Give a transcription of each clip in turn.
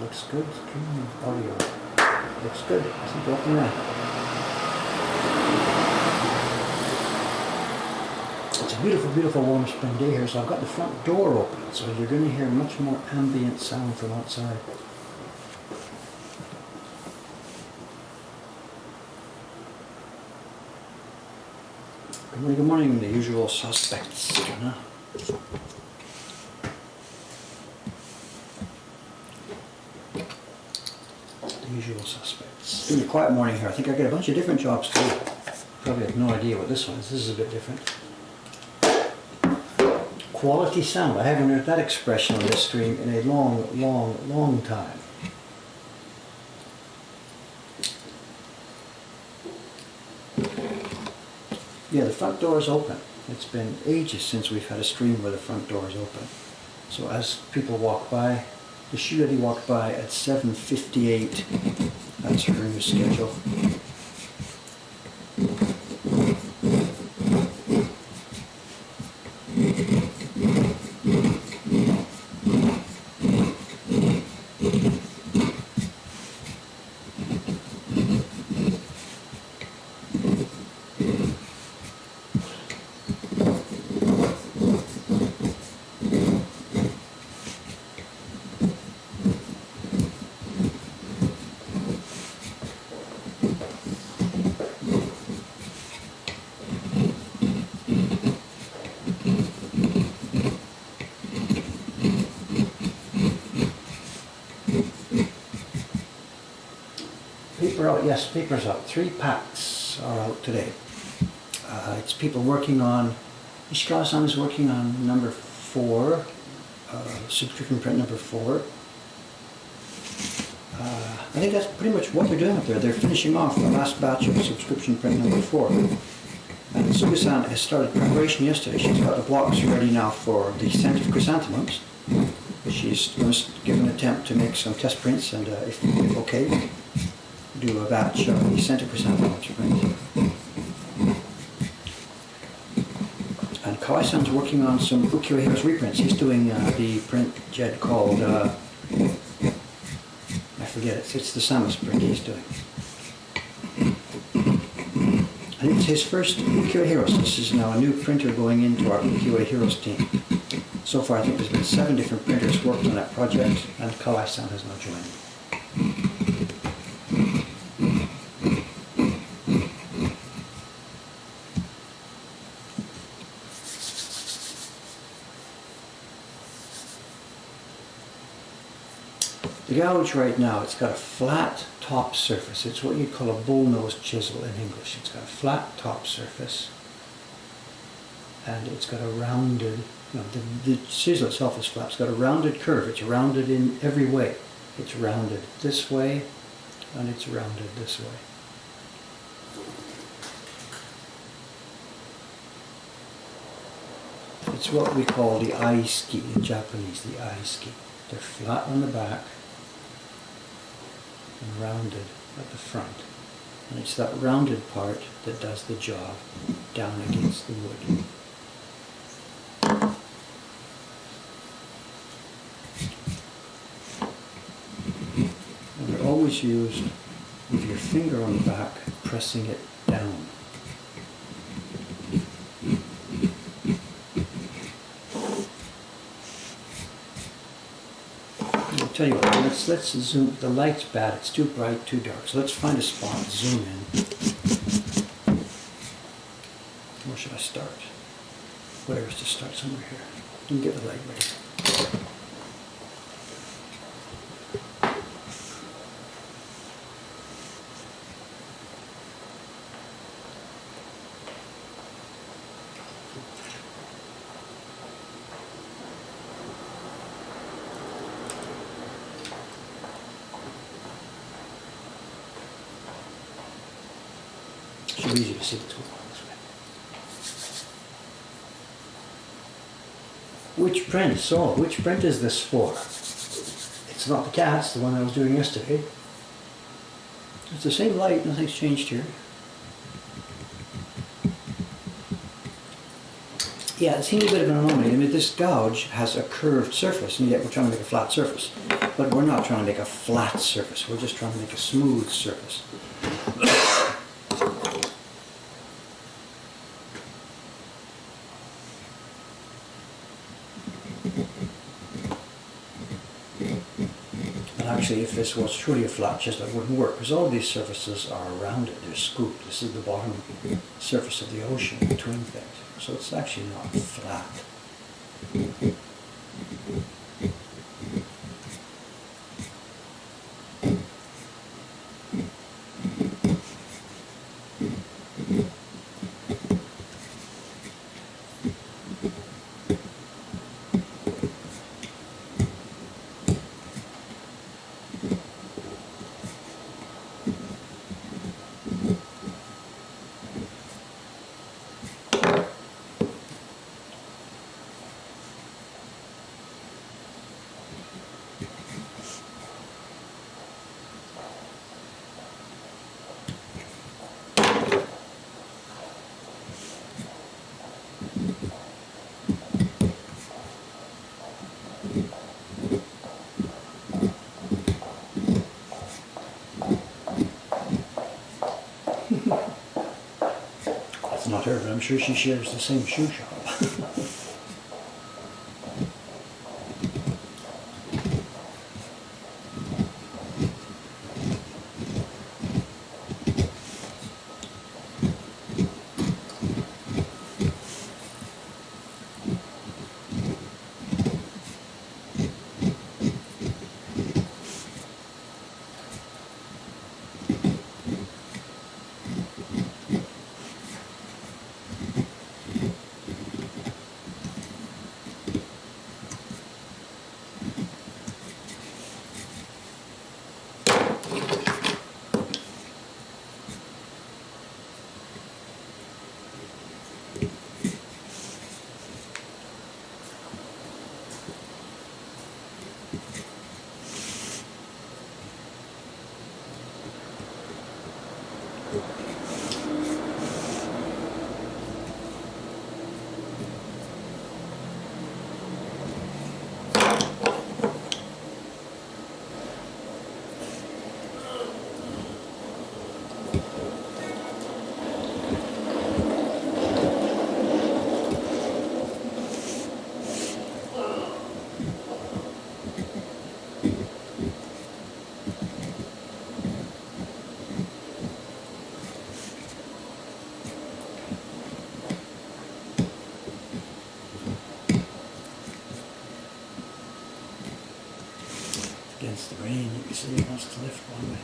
looks good. Streaming audio. Looks good. I think we'll open that. It's a beautiful, beautiful warm spring day here, so I've got the front door open, so you're going to hear much more ambient sound from outside. Good morning, the usual suspects, Jenna. The usual suspects. It's been a quiet morning here. I think I got a bunch of different jobs to do. Probably have no idea what this one is. This is a bit different. Quality sound. I haven't heard that expression on this stream in a long, long, long time. Yeah, the front door is open. It's been ages since we've had a stream where the front door is open. So as people walk by, the shoe lady walked by at 7:58. That's her new schedule. Paper out, yes, paper's out. 3 packs are out today. It's people working on, Strasan is working on number 4, subscription print number 4. I think that's pretty much what they're doing up there. They're finishing off the last batch of subscription print number 4. And Sugasan has started preparation yesterday. She's got the blocks ready now for the scent of chrysanthemums. She's going to give an attempt to make some test prints, and if okay, do a batch of the scent of chrysanthemums print. And Kawai-san's working on some Ukiyo-hira's reprints. He's doing the print Jed called, I forget it, it's the Samus print he's doing. And it's his first Ukiyo-hiros. This is now a new printer going into our Ukiyo-hiros team. So far I think there's been 7 different printers worked on that project, and Kawai-san has now joined. The gouge right now, it's got a flat top surface. It's what you'd call a bull-nosed chisel in English. It's got a flat top surface, and it's got a rounded, the chisel itself is flat. It's got a rounded curve. It's rounded in every way. It's rounded this way, and it's rounded this way. It's what we call the eye-ski in Japanese, the eye-ski. They're flat on the back and rounded at the front. And it's that rounded part that does the job down against the wood. And they're always used with your finger on the back, pressing it down. I'll tell you what, let's zoom. The light's bad, it's too bright, too dark. So let's find a spot, zoom in. Where should I start? Where is to start? Somewhere here. And get the light ready. Should be easy to see what's going on this way. Which print? So, which print is this for? It's not the cat's, the one I was doing yesterday. It's the same light, nothing's changed here. Yeah, it seems a bit of an anomaly. I mean, this gouge has a curved surface, and yet we're trying to make a flat surface. But we're not trying to make a flat surface, we're just trying to make a smooth surface. And actually, if this was truly a flat chest, it wouldn't work, because all these surfaces are rounded, they're scooped. This is the bottom surface of the ocean between things. So it's actually not flat. That's not her, but I'm sure she shares the same shoe shop. Against the rain, you can see it wants to lift one way.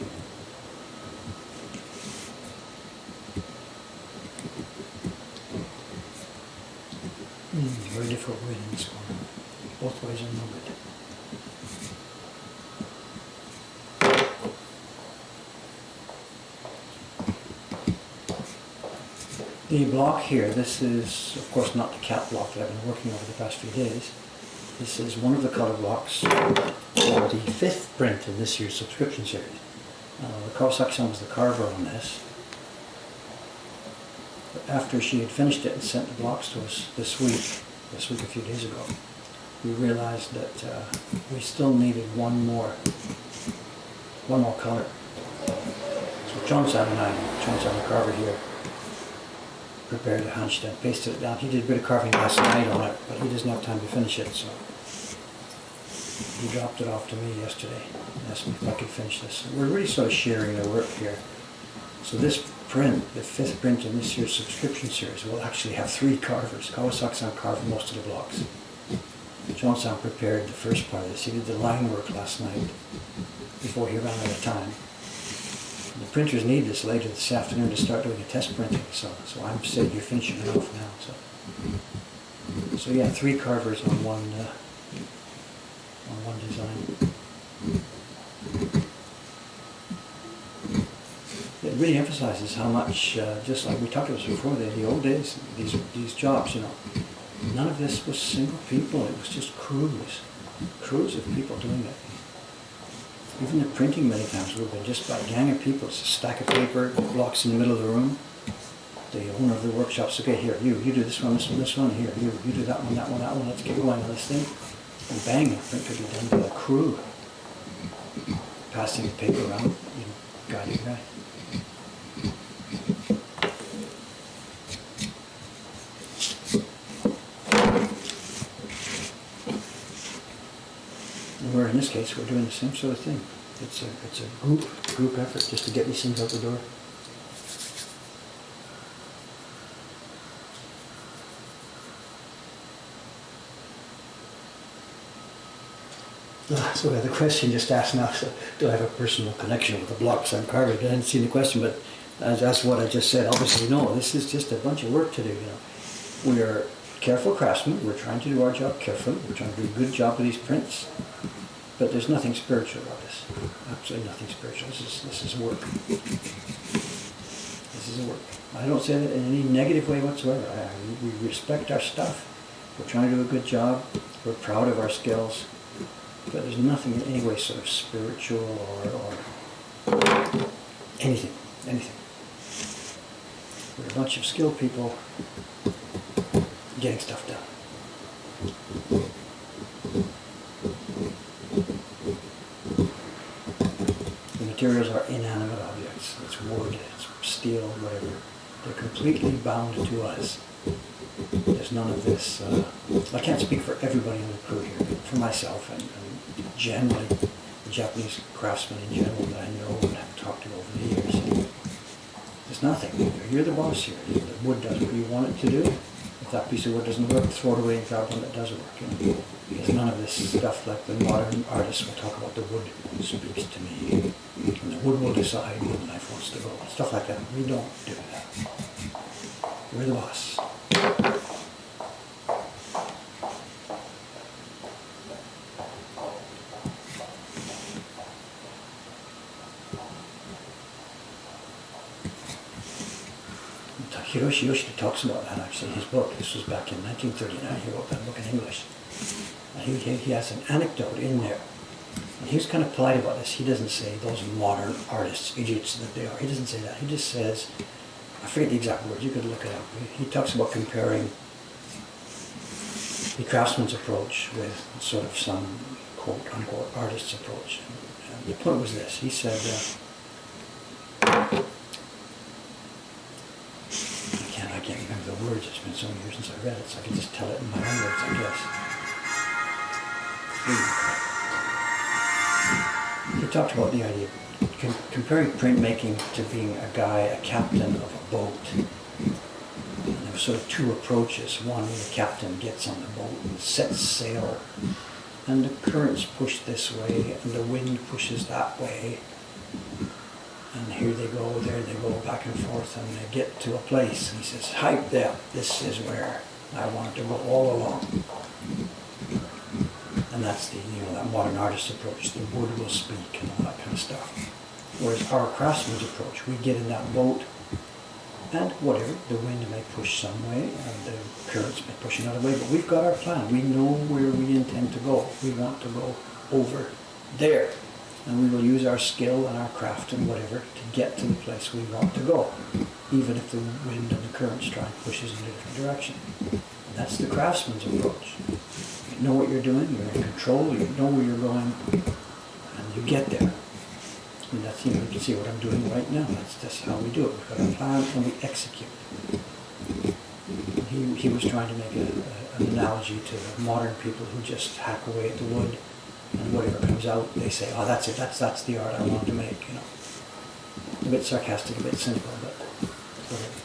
Very difficult weight in this corner. Both ways are no good. The block here, this is of course not the cat block that I've been working over the past few days. This is one of the colour blocks for the 5th print in this year's subscription series. The Kawasaki-san was the carver on this. But after she had finished it and sent the blocks to us this week a few days ago, we realized that we still needed one more colour. So John-san and I, John-san the carver here, prepared a hand stamp, pasted it down. He did a bit of carving last night on it, but he doesn't have time to finish it, so he dropped it off to me yesterday and asked me if I could finish this. We're really sort of sharing the work here. So this print, the 5th print in this year's subscription series, will actually have 3 carvers. Kawasaki-san carved most of the blocks. John-san prepared the first part of this. He did the line work last night before he ran out of time. The printers need this later this afternoon to start doing a test printing, so I'm saying you're finishing it off now. So yeah, 3 carvers on one design. It really emphasizes how much, just like we talked about this before, in the old days, these jobs, you know, none of this was single people. It was just crews of people doing it. Even the printing many times would have been just by a gang of people. It's a stack of paper, blocks in the middle of the room. the owner of the workshop says, okay, here, you do this one, here, you do that one, let's get going on this thing. And bang, the print could be done by a crew. Passing the paper around, guy to guy. And in this case, we're doing the same sort of thing. It's a group effort just to get these things out the door. So the question just asked now, so do I have a personal connection with the blocks I'm carving? I didn't see the question, but that's what I just said. Obviously, no, this is just a bunch of work to do. We are careful craftsmen. We're trying to do our job carefully. We're trying to do a good job with these prints. But there's nothing spiritual about this. Absolutely nothing spiritual. This is work. This is work. I don't say that in any negative way whatsoever. We respect our stuff. We're trying to do a good job. We're proud of our skills. But there's nothing in any way sort of spiritual or anything. We're a bunch of skilled people getting stuff done. The materials are inanimate objects. It's wood, it's steel, whatever. They're completely bound to us. There's none of this. I can't speak for everybody on the crew here, but for myself and generally the Japanese craftsmen in general that I know and have talked to over the years. There's nothing. You're the boss here. The wood does what you want it to do. If that piece of wood doesn't work, throw it away and grab one that does work. There's none of this stuff like the modern artists will talk about. The wood speaks to me, and the wood will decide where the knife wants to go. Stuff like that. We don't do that. We're the boss. Hiroshi Yoshida talks about that actually in his book. This was back in 1939. He wrote that book in English. And he has an anecdote in there. And he was kind of polite about this. He doesn't say those modern artists, idiots that they are. He doesn't say that. He just says, I forget the exact words, you could look it up. He talks about comparing the craftsman's approach with sort of some quote unquote artist's approach. And the point was this. He said, I can't remember the words, it's been so many years since I read it, so I can just tell it in my own words, I guess. He talked about the idea of comparing printmaking to being a guy, a captain of a boat. And there were sort of two approaches. One, the captain gets on the boat and sets sail, and the currents push this way, and the wind pushes that way. And here they go, there they go, back and forth, and they get to a place. And he says, "Hi, there, this is where I want to go all along." And that's the, that modern artist approach. The wood will speak and all that kind of stuff. Whereas our craftsman's approach, we get in that boat, and whatever, the wind may push some way, and the currents may push another way, but we've got our plan. We know where we intend to go. We want to go over there. And we will use our skill and our craft and whatever to get to the place we want to go, even if the wind and the currents try and push us in a different direction. And that's the craftsman's approach. You know what you're doing, you're in control, you know where you're going, and you get there. And that's, you can see what I'm doing right now. That's how we do it. We've got a plan and we execute. He was trying to make an analogy to the modern people who just hack away at the wood. And whatever comes out, they say, "Oh, that's it. That's the art I want to make." A bit sarcastic, a bit cynical, but whatever.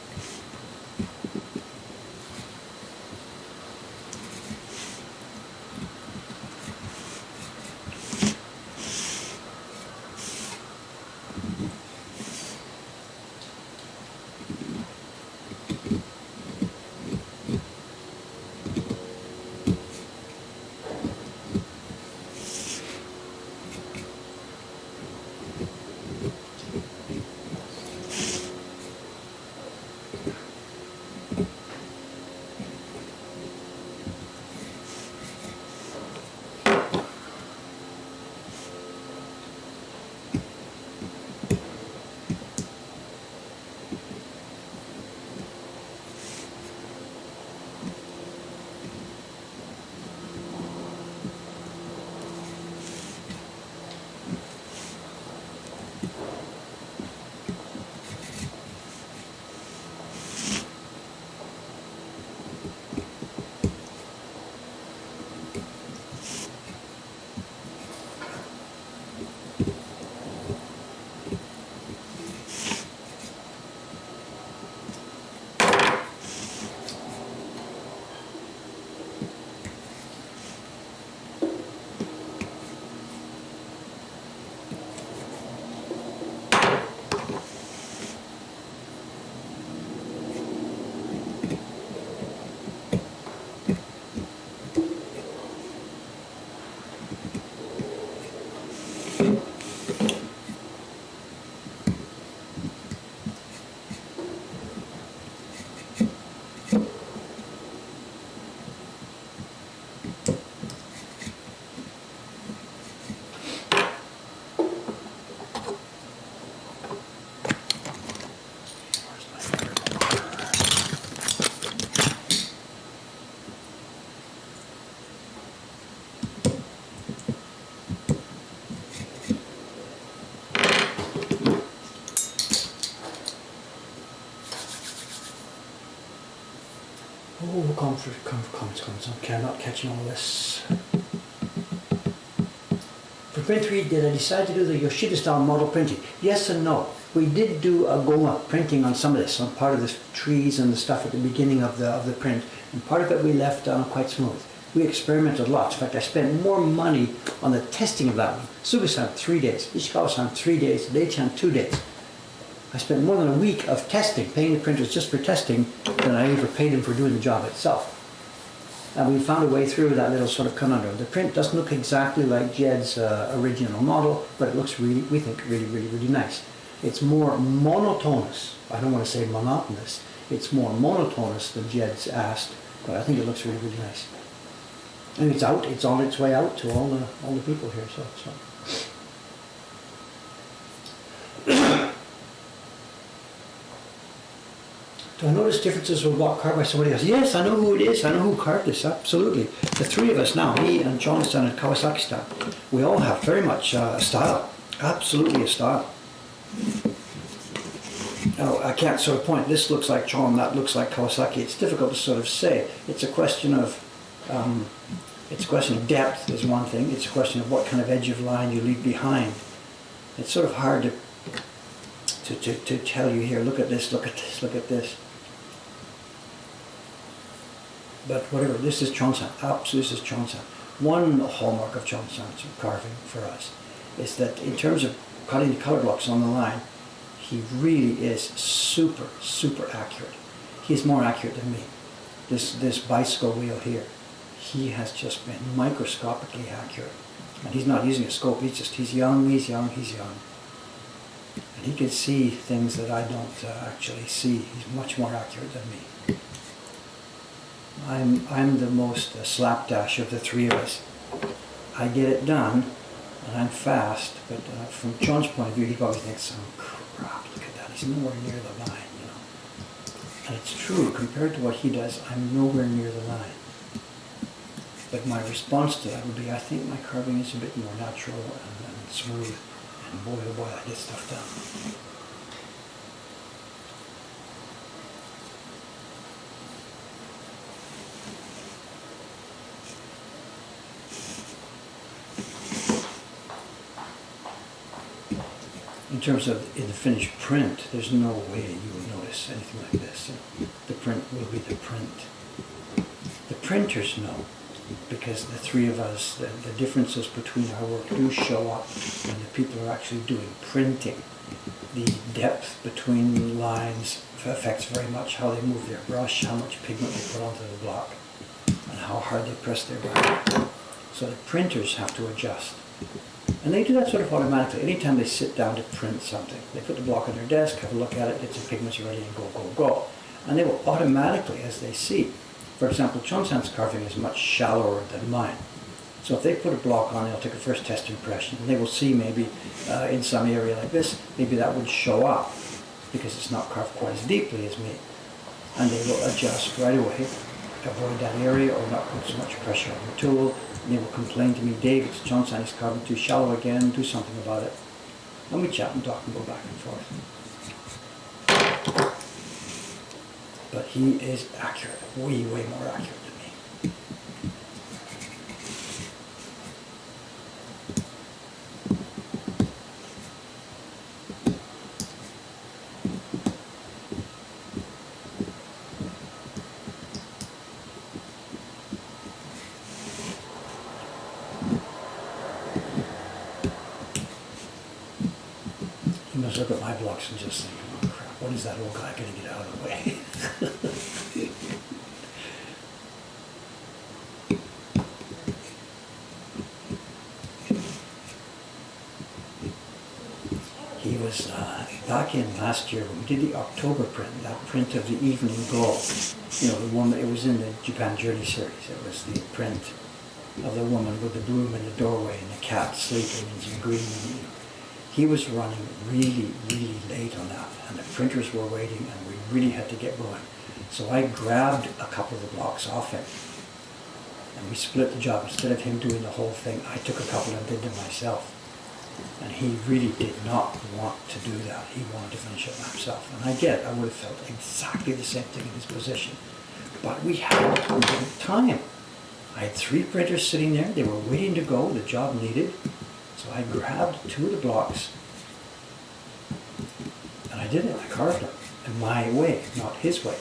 comments. Okay, I'm not catching all this. For print 3, did I decide to do the Yoshida style model printing? Yes and no. We did do a Goma printing on some of this, on part of the trees and the stuff at the beginning of the print, and part of it we left quite smooth. We experimented lots. In fact, I spent more money on the testing of that one. Suga-san, 3 days. Ishikawa-san, 3 days. Dei-chan, 2 days. I spent more than a week of testing, paying the printers just for testing, than I ever paid them for doing the job itself. And we found a way through that little sort of conundrum. The print doesn't look exactly like Jed's original model, but it looks really, we think, really nice. It's more monotonous. I don't want to say monotonous. It's more monotonous than Jed's asked, but I think it looks really nice. And it's out. It's on its way out to all the people here. So. Do I notice differences with what carved by somebody else? Yes, I know who it is. I know who carved this. Absolutely. The 3 of us now, me and John-san and Kawasaki-san, we all have very much a style. Absolutely a style. Now, I can't sort of point, this looks like John, that looks like Kawasaki. It's difficult to sort of say. It's a question of depth is one thing. It's a question of what kind of edge of line you leave behind. It's sort of hard to tell you here, look at this, look at this, look at this. But whatever, this is Chon-san. Absolutely, this is Chon-san. One hallmark of Chon-san's carving for us is that in terms of cutting the color blocks on the line, he really is super accurate. He's more accurate than me. This bicycle wheel here, he has just been microscopically accurate. And he's not using a scope, he's young. And he can see things that I don't actually see. He's much more accurate than me. I'm the most slapdash of the 3 of us. I get it done, and I'm fast, but from John's point of view, he probably thinks, oh crap, look at that, he's nowhere near the line, you know. And it's true, compared to what he does, I'm nowhere near the line. But my response to that would be, I think my carving is a bit more natural and smooth, and boy oh boy, I get stuff done. In terms of in the finished print, there's no way you will notice anything like this. The print will be the print. The printers know, because the 3 of us, the differences between our work do show up when the people are actually doing printing. The depth between lines affects very much how they move their brush, how much pigment they put onto the block, and how hard they press their brush. So the printers have to adjust. And they do that sort of automatically. Anytime they sit down to print something, they put the block on their desk, have a look at it, get some pigments ready, and go. And they will automatically, as they see. For example, Chon-san's carving is much shallower than mine. So if they put a block on, they'll take a first test impression, and they will see maybe in some area like this, maybe that would show up, because it's not carved quite as deeply as me. And they will adjust right away, avoid that area, or not put so much pressure on the tool. And they will complain to me, Dave, it's Chon-san, he's carving too shallow again, do something about it. And we chat and talk and go back and forth. But he is accurate, way more accurate than me. You must look at my blocks and just think, oh crap, what is that old guy going to get out of the way? He was back in last year when we did the October print, that print of the Evening Glow. You know, the one that it was in the Japan Journey series. It was the print of the woman with the bloom in the doorway and the cat sleeping in some green. You know. He was running really late on that, and the printers were waiting, and we really had to get going. So I grabbed a couple of the blocks off him, and we split the job. Instead of him doing the whole thing, I took a couple and did them myself. And he really did not want to do that. He wanted to finish it himself. And I would have felt exactly the same thing in his position. But we had no time. I had 3 printers sitting there. They were waiting to go. The job needed. So I grabbed 2 of the blocks and I did it. I carved them in my way, not his way.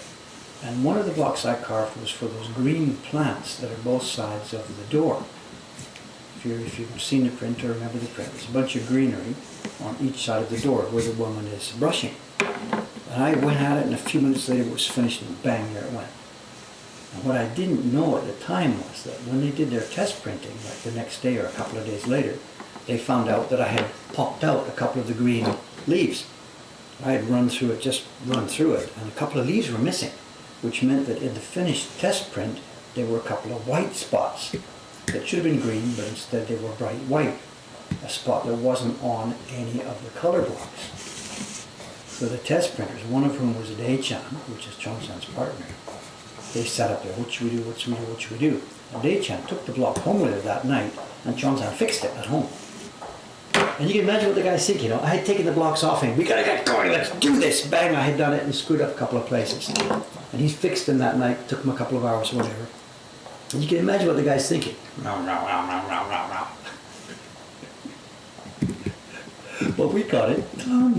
And one of the blocks I carved was for those green plants that are both sides of the door. If you've seen the print or remember the print, there's a bunch of greenery on each side of the door where the woman is brushing. And I went at it, and a few minutes later it was finished, and bang, there it went. And what I didn't know at the time was that when they did their test printing, like the next day or a couple of days later, they found out that I had popped out a couple of the green leaves. I had just run through it, and a couple of leaves were missing, which meant that in the finished test print, there were a couple of white spots that should have been green, but instead they were bright white, a spot that wasn't on any of the color blocks. So the test printers, one of whom was Day-chan, which is Chong-san's partner, they sat up there, what should we do, what should we do, what should we do? And Day-chan took the block home with her that night, and Chong-san fixed it at home. And you can imagine what the guy's thinking. I had taken the blocks off him. We gotta get going, let's do this. Bang, I had done it and screwed up a couple of places. And he fixed them that night, took him a couple of hours or whatever. And you can imagine what the guy's thinking. No. But we got it done.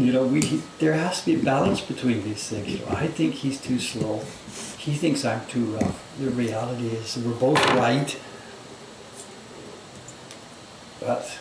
There has to be a balance between these things. I think he's too slow. He thinks I'm too rough. The reality is we're both right. But,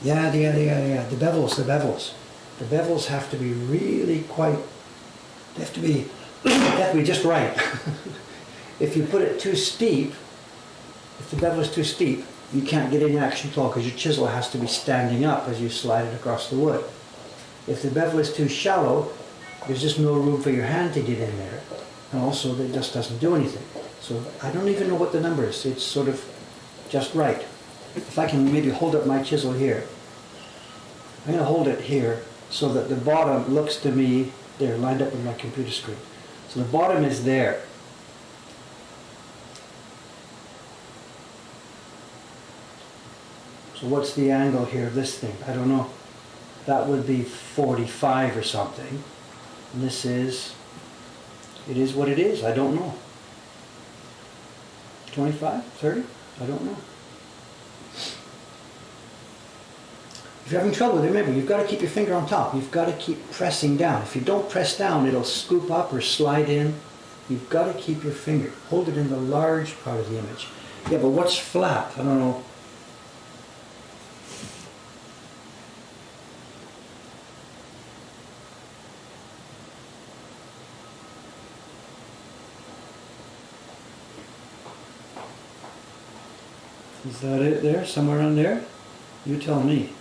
Yeah, yeah. The bevels. The bevels have to be really quite, they have to be just right. If you put it too steep, if the bevel is too steep, you can't get any action at all because your chisel has to be standing up as you slide it across the wood. If the bevel is too shallow, there's just no room for your hand to get in there. And also, it just doesn't do anything. So I don't even know what the number is. It's sort of just right. If I can maybe hold up my chisel here. I'm going to hold it here so that the bottom looks to me, there, lined up with my computer screen. So the bottom is there. So what's the angle here of this thing? I don't know. That would be 45 or something. And this is, it is what it is. I don't know. 25, 30? I don't know. If you're having trouble with it, remember, you've got to keep your finger on top. You've got to keep pressing down. If you don't press down, it'll scoop up or slide in. You've got to keep your finger. Hold it in the large part of the image. Yeah, but what's flat? I don't know. Is that it there? Somewhere on there? You tell me.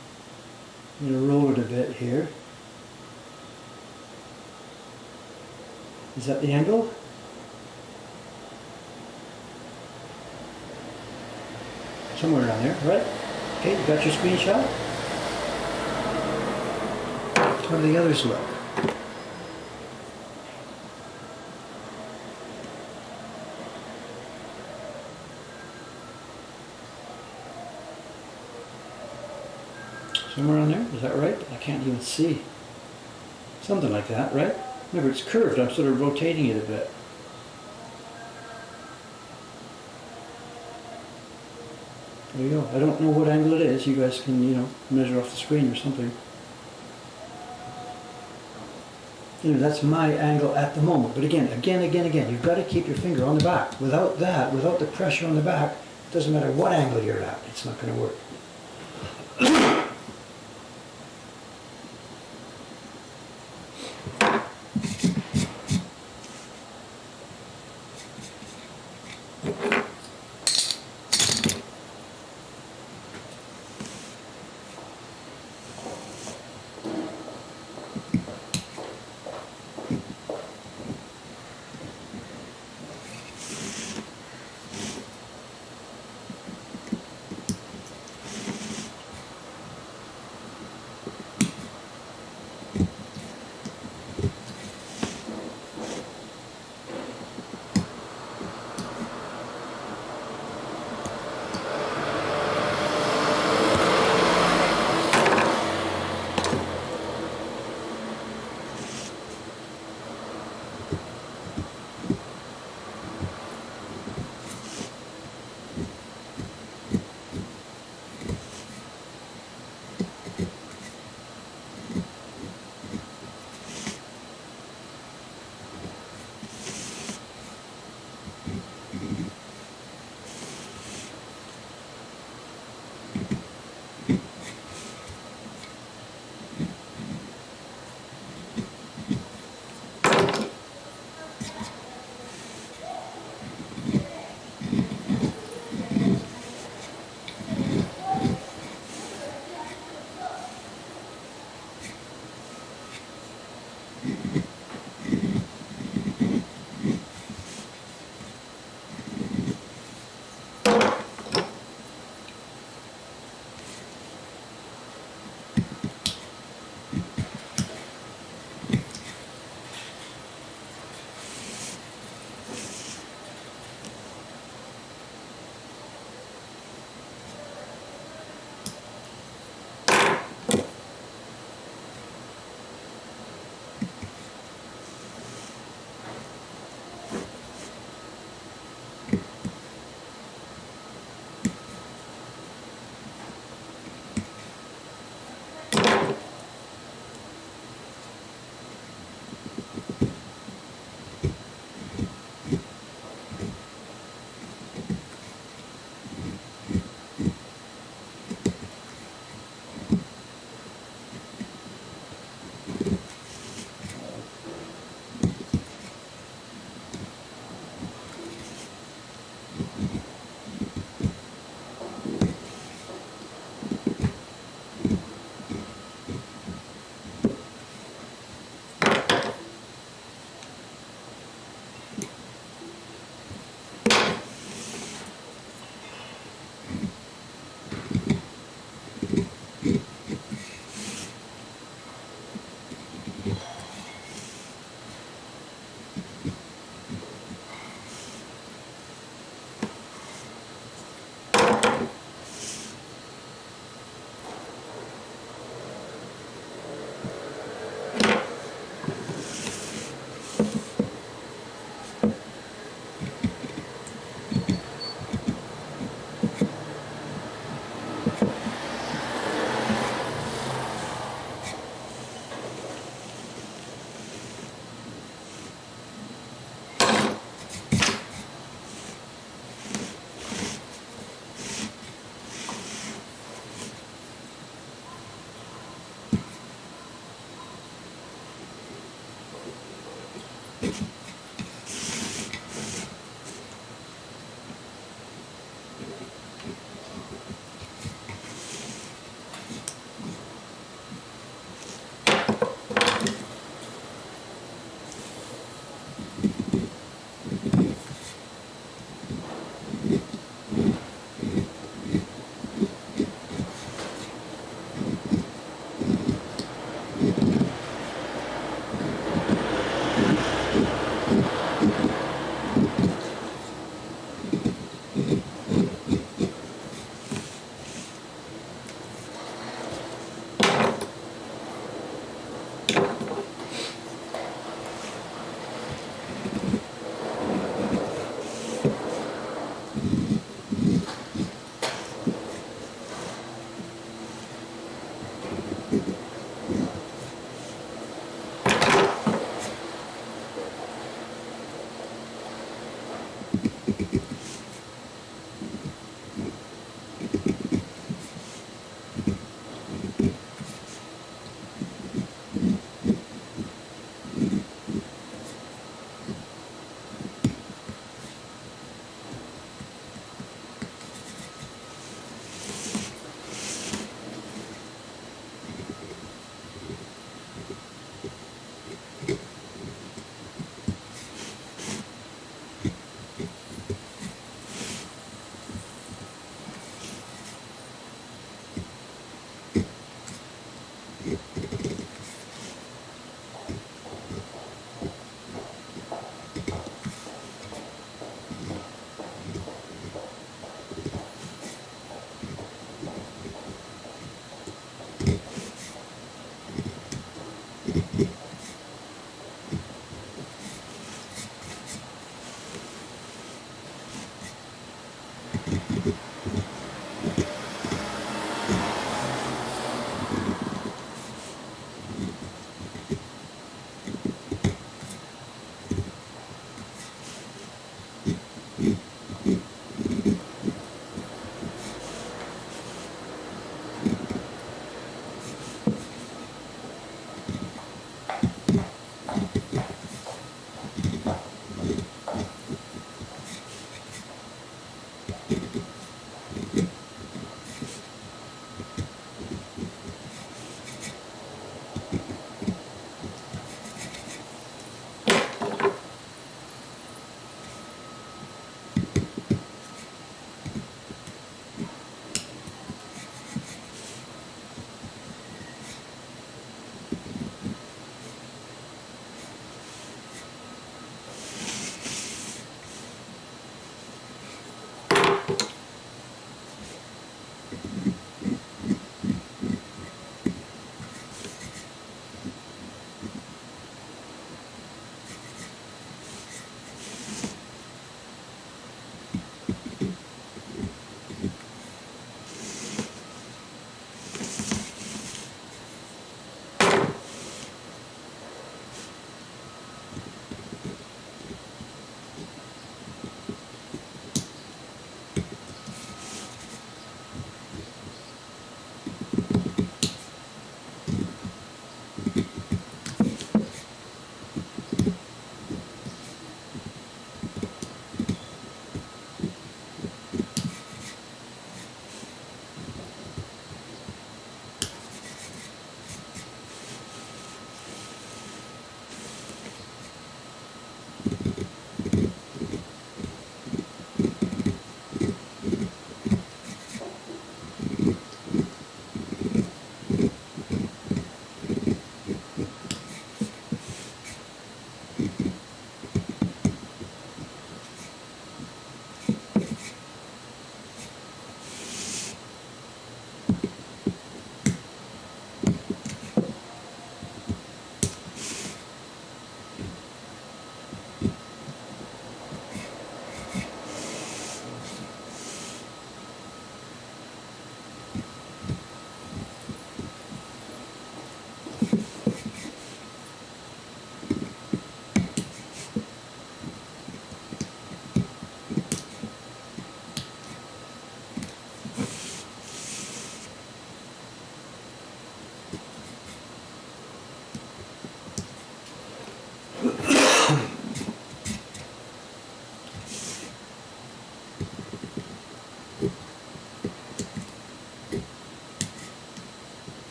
I'm going to roll it a bit here. Is that the angle? Somewhere around there, right? Okay, you got your screenshot? How do the others look? Somewhere on there, is that right? I can't even see. Something like that, right? Remember, it's curved. I'm sort of rotating it a bit. There you go. I don't know what angle it is. You guys can, measure off the screen or something. That's my angle at the moment. But again, you've got to keep your finger on the back. Without that, without the pressure on the back, it doesn't matter what angle you're at. It's not going to work.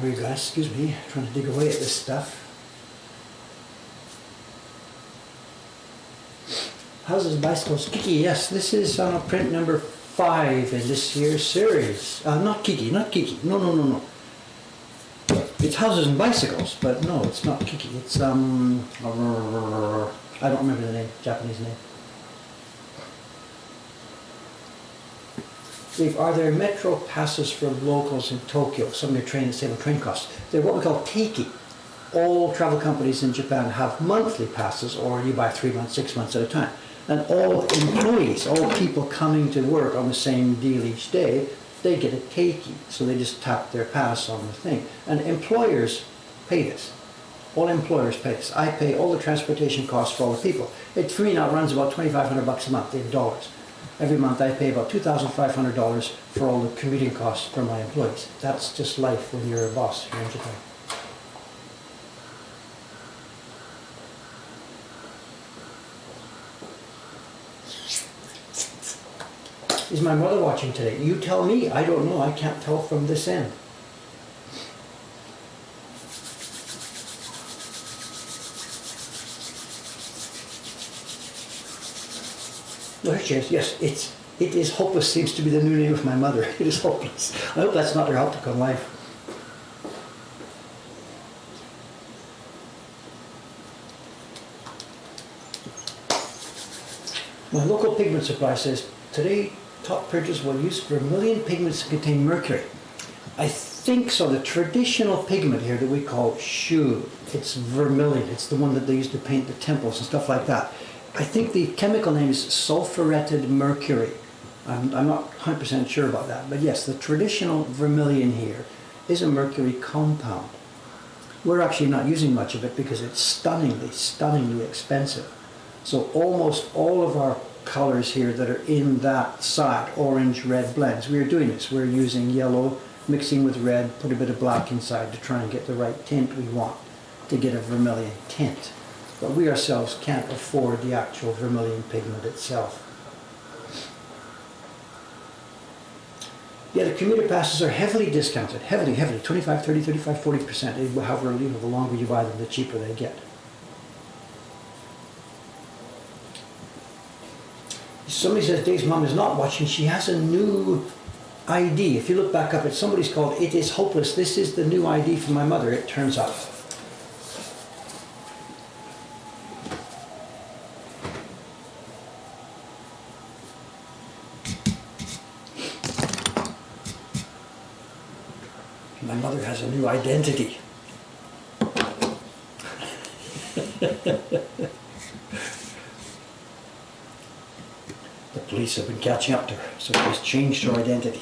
for you guys. Excuse me, trying to dig away at this stuff. Houses and bicycles. Kiki, yes, this is print number 5 in this year's series. Not Kiki. No. It's houses and bicycles, but no, it's not Kiki. It's I don't remember the name, Japanese name. Dave, are there metro passes for locals in Tokyo? Some of your train save on train costs. They're what we call teiki. All travel companies in Japan have monthly passes, or you buy 3 months, 6 months at a time. And all employees, all people coming to work on the same deal each day, they get a teiki. So they just tap their pass on the thing. And employers pay this. All employers pay this. I pay all the transportation costs for all the people. It for me now runs about $2,500 a month in dollars. Every month I pay about $2,500 for all the commuting costs for my employees. That's just life when you're a boss here in Japan. Is my mother watching today? You tell me. I don't know. I can't tell from this end. No, here she is. Yes, it is hopeless seems to be the new name of my mother. It is hopeless. I hope that's not her outlook on life. My local pigment supply says, today top printers will use vermilion pigments to contain mercury. I think so. The traditional pigment here that we call shu, it's vermilion. It's the one that they used to paint the temples and stuff like that. I think the chemical name is sulfuretted mercury. I'm not 100% sure about that, but yes, the traditional vermilion here is a mercury compound. We're actually not using much of it because it's stunningly expensive. So almost all of our colors here that are in that side, orange-red blends, we're doing this. We're using yellow, mixing with red, put a bit of black inside to try and get the right tint we want to get a vermilion tint. But we ourselves can't afford the actual vermilion pigment itself. Yeah, the commuter passes are heavily discounted, heavily, 25, 30, 35, 40%. However, the longer you buy them, the cheaper they get. Somebody says Dave's mom is not watching. She has a new ID. If you look back up, it's somebody's called It Is Hopeless. This is the new ID for my mother, it turns out. My mother has a new identity. The police have been catching up to her, so she's changed her identity.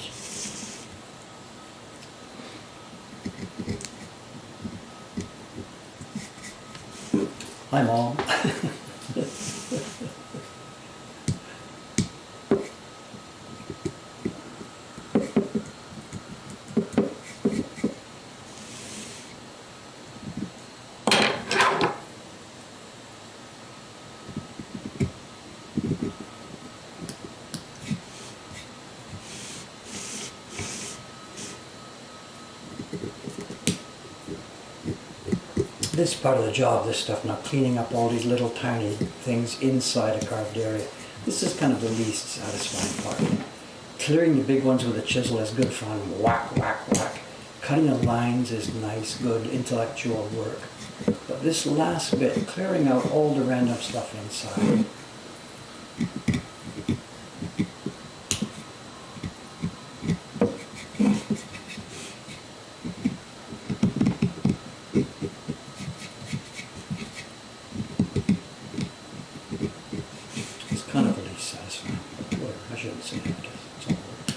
Hi, Mom. This is part of the job, this stuff now, cleaning up all these little tiny things inside a carved area. This is kind of the least satisfying part. Clearing the big ones with a chisel is good fun, whack, whack, whack. Cutting the lines is nice, good intellectual work. But this last bit, clearing out all the random stuff inside. Kind of really satisfying, but whatever, I shouldn't say that, I guess it's all work.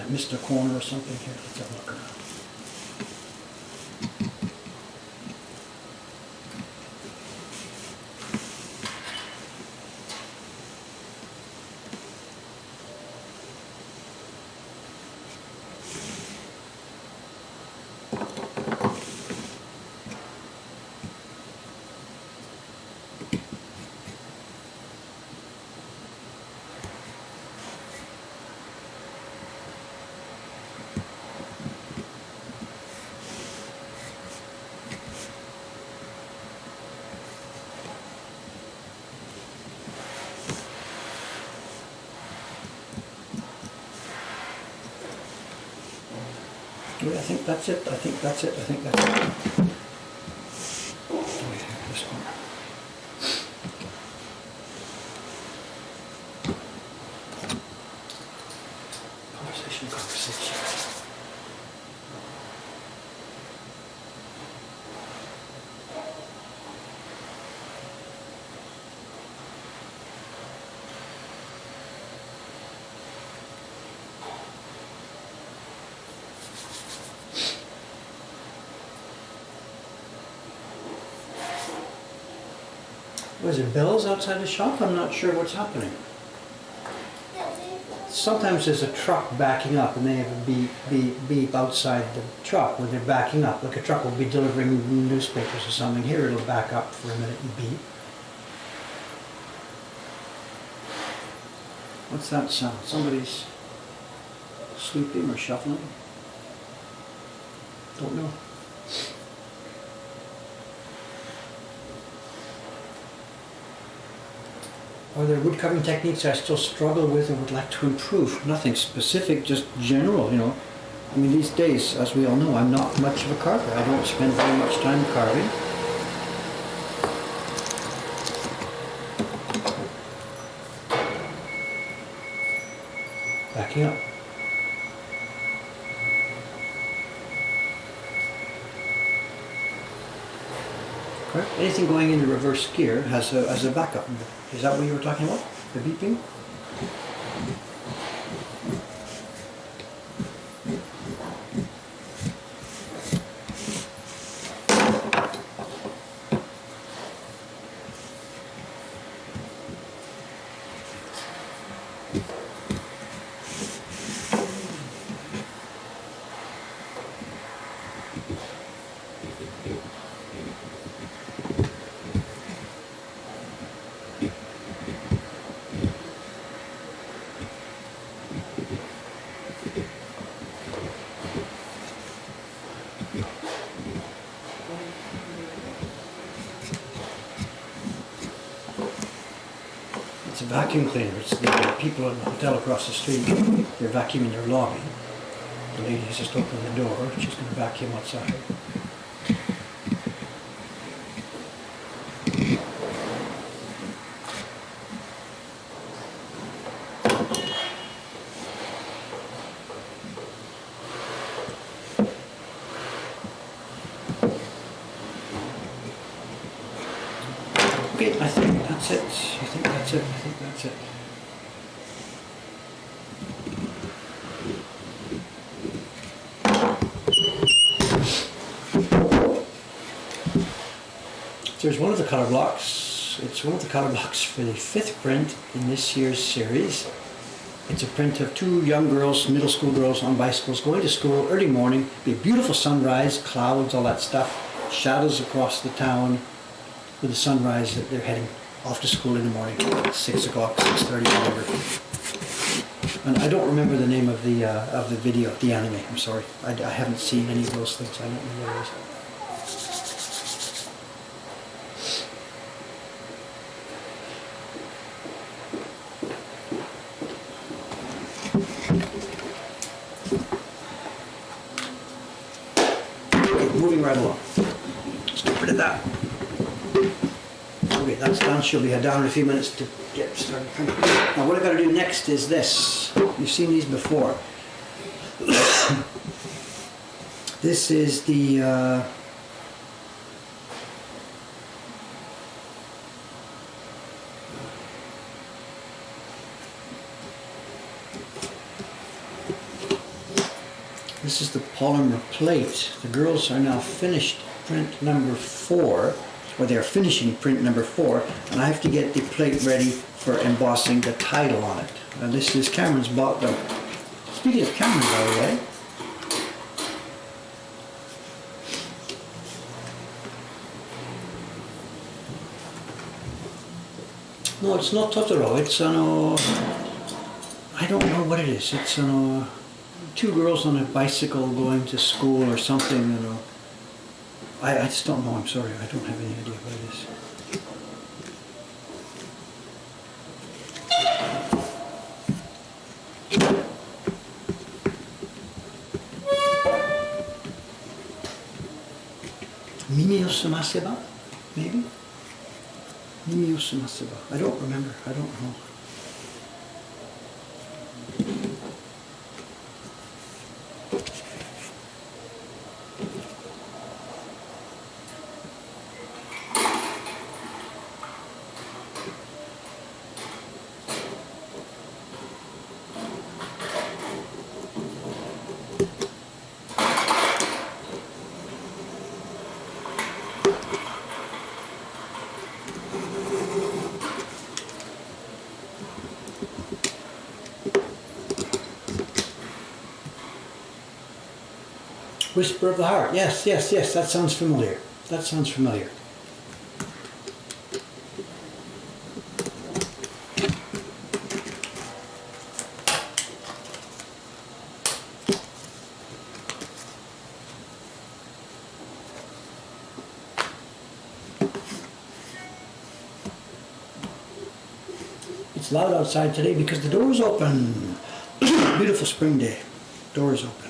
missed a corner or something here. Let's have a look around. I think that's it. I think that's it. I think that's it. Oh, yeah, this one. Conversation. Was it bells outside the shop? I'm not sure what's happening. Sometimes there's a truck backing up and they have a beep outside the truck when they're backing up. Like a truck will be delivering newspapers or something. Here it'll back up for a minute and beep. What's that sound? Somebody's sweeping or shuffling? Don't know. Are there wood carving techniques I still struggle with and would like to improve? Nothing specific, just general, you know. I mean, these days, as we all know, I'm not much of a carver. I don't spend very much time carving. Backing up. Correct. Anything going into reverse gear has a backup. Is that what you were talking about? The beeping? It's a vacuum cleaner. It's the people in the hotel across the street. They're vacuuming their lobby. The lady's just opened the door. She's going to vacuum outside. Okay, I think that's it. I think that's it. I think that's it. There's one of the color blocks. It's one of the color blocks for the 5th print in this year's series. It's a print of 2 young girls, middle school girls on bicycles going to school early morning. Be a beautiful sunrise, clouds, all that stuff, shadows across the town. With the sunrise, they're heading off to school in the morning, 6 o'clock, 6:30, whatever. And I don't remember the name of the video, the anime. I'm sorry, I haven't seen any of those things. I don't know what it is. Okay, moving right along. Let's get rid of that. Okay, that's done. She'll be down in a few minutes to get started. Now what I got to do next is this. You've seen these before. This is the This is the polymer plate. The girls are now finished print number 4, or they're finishing print number 4, and I have to get the plate ready for embossing the title on it. And this is Cameron's bought them. Speaking of Cameron, by the way, no, it's not Totoro. It's I don't know what it is. It's two girls on a bicycle going to school or something. I just don't know. I'm sorry. I don't have any idea what it is. Mimiosumaseba, maybe? Mimiosumaseba. I don't remember. I don't know. Whisper of the Heart. Yes, yes, yes. That sounds familiar. That sounds familiar. It's loud outside today because the door is open. Beautiful spring day. Door is open.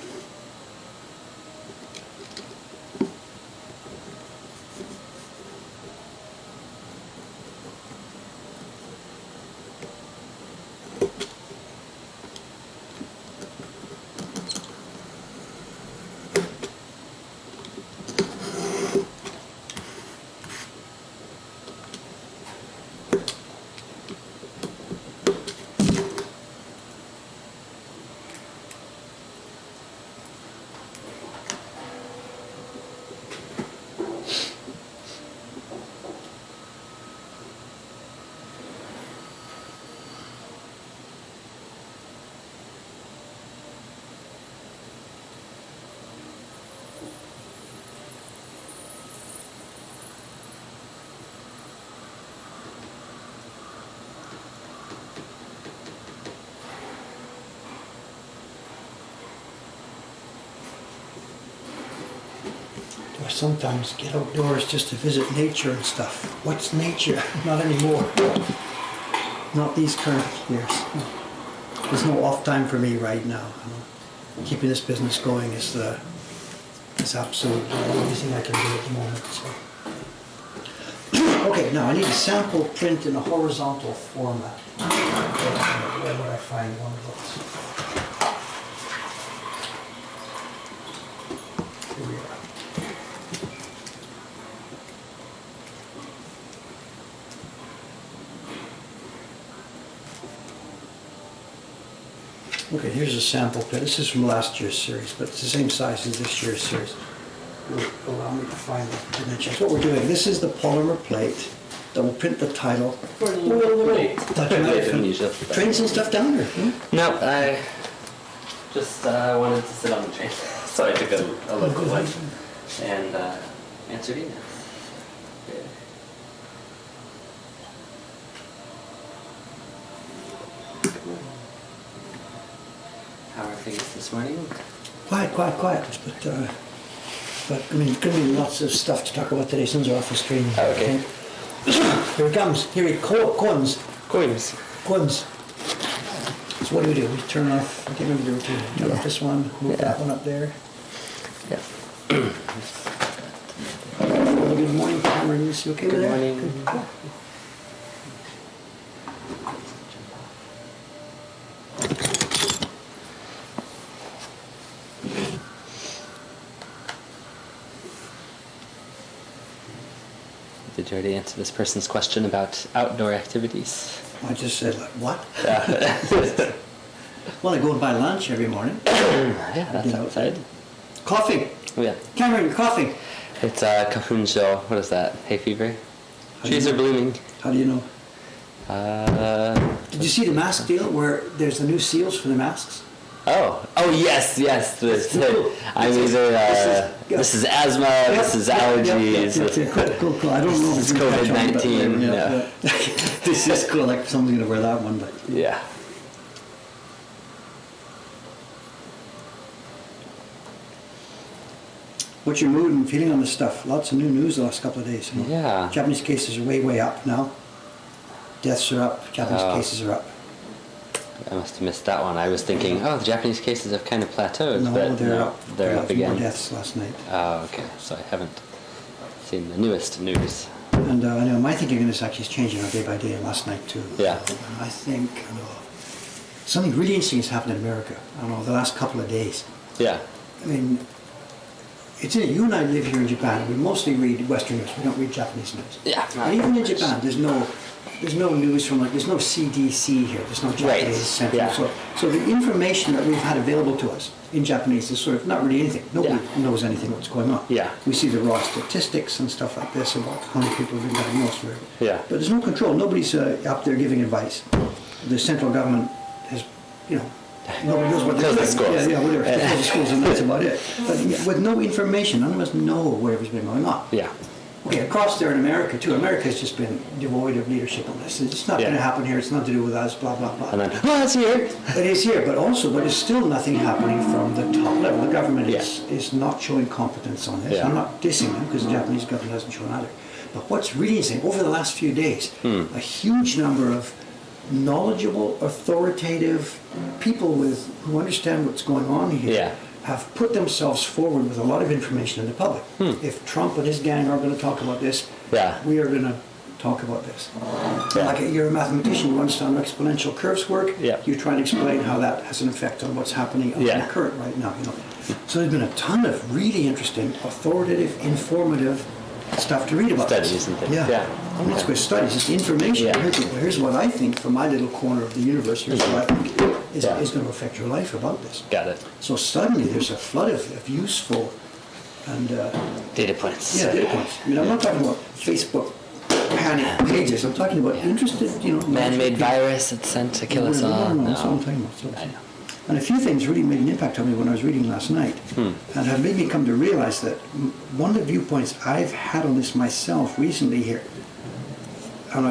I sometimes get outdoors just to visit nature and stuff. What's nature? Not anymore. Not these current years. There's no off time for me right now. Keeping this business going is absolutely the only thing I can do at the moment. So. Okay, now I need a sample print in a horizontal format. Where would I find one of those? Here we are. Okay, here's a sample print. This is from last year's series, but it's the same size as this year's series. Will allow me to find the dimensions. What we're doing, this is the polymer plate that will print the title. Trains and stuff down there? No, I just wanted to sit on the train, so I took a look at one and answered emails. Yeah. How are things this morning? Quiet. But I mean, going to be lots of stuff to talk about today. Sons are off the screen. Oh, okay. Here it comes. Here it comes. Coins. So what do? We turn off. I can't remember the routine. Turn off this one. Move that one up there. Yeah. Well, good morning, Cameron. Is you okay with that? Good morning. Good. Did you already answer this person's question about outdoor activities? I just said, like, what? Yeah. Well, I go and buy lunch every morning. Yeah, that's outside. Coffee. Oh, yeah. Cameron, coffee. It's Cafuncho. What is that? Hay fever? How do Trees you are know? blooming. How do you know? Uh, Did you see the mask deal where there's the new seals for the masks? oh, yes. Cool. I'm either, this is asthma, this is allergies. Cool. I don't know if It's it's gonna catch on, but COVID-19, yeah. This is cool, like someone's gonna wear that one, but. Yeah. What's your mood and feeling on this stuff? Lots of new news the last couple of days. You know? Yeah. Japanese cases are way up now. Deaths are up, Japanese cases are up. I must have missed that one. I was thinking, the Japanese cases have kind of plateaued, No, but they're up. they're up again. More deaths last night. Oh, okay. So I haven't seen the newest news. And I know my thinking on this actually is changing day by day, and last night too. Yeah. And I think something really interesting has happened in America. I don't know, the last couple of days. Yeah. I mean, you and I live here in Japan. We mostly read Western news. We don't read Japanese news. Yeah. And even in Japan, there's no news from there's no CDC here. There's no Japanese Right. center. Yeah. So the information that we've had available to us in Japanese is sort of not really anything. Nobody knows anything what's going on. Yeah. We see the raw statistics and stuff like this about how many people have been diagnosed with it. Yeah. But there's no control. Nobody's up there giving advice. The central government has, nobody knows what they're Close the doing. schools. Yeah, whatever. Close the schools, and that's about it. But with no information, none of us know whatever's been going on. Yeah. Okay, across there in America too, America's just been devoid of leadership on this. It's not going to happen here. It's not to do with us. Blah blah blah. And then, it's here. It is here, but there's still nothing happening from the top level. The government is not showing competence on this. Yeah. I'm not dissing them because the Japanese government hasn't shown either. But what's really interesting, over the last few days, a huge number of knowledgeable, authoritative people who understand what's going on here have put themselves forward with a lot of information in the public. If Trump and his gang are going to talk about this, we are going to talk about this. Like you're a mathematician, you understand how exponential curves work. You try and explain how that has an effect on what's happening on the current right now. So there's been a ton of really interesting, authoritative, informative stuff to read about. Studies and things. I mean, it's good studies, it's information. Here's what I think from my little corner of the universe. Here's what I think is going to affect your life about this. Got it. So suddenly there's a flood of useful and data points. data points. I mean, I'm not talking about Facebook panic pages. I'm talking about interested, Man-made virus that's sent to kill us all. No, that's what I'm talking about. I know. And a few things really made an impact on me when I was reading last night, and have made me come to realize that one of the viewpoints I've had on this myself recently here,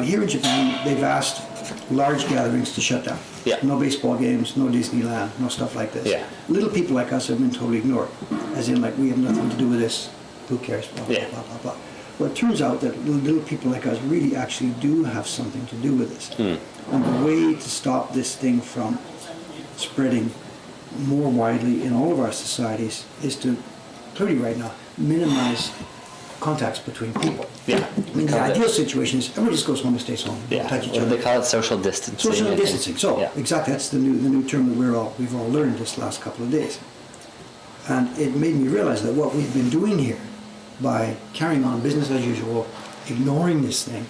here in Japan, they've asked large gatherings to shut down. No baseball games, no Disneyland, no stuff like this. Little people like us have been totally ignored, as in we have nothing to do with this, who cares, blah, blah, blah, blah, blah. Well, it turns out that little people like us really actually do have something to do with this. And the way to stop this thing from spreading more widely in all of our societies is to, clearly right now, minimize contacts between people. I mean, the ideal situation is everyone just goes home and stays home. Touch each What do other. they call it? Social distancing. Social distancing. So, exactly, that's the new term that we've all learned this last couple of days. And it made me realize that what we've been doing here, by carrying on business as usual, ignoring this thing,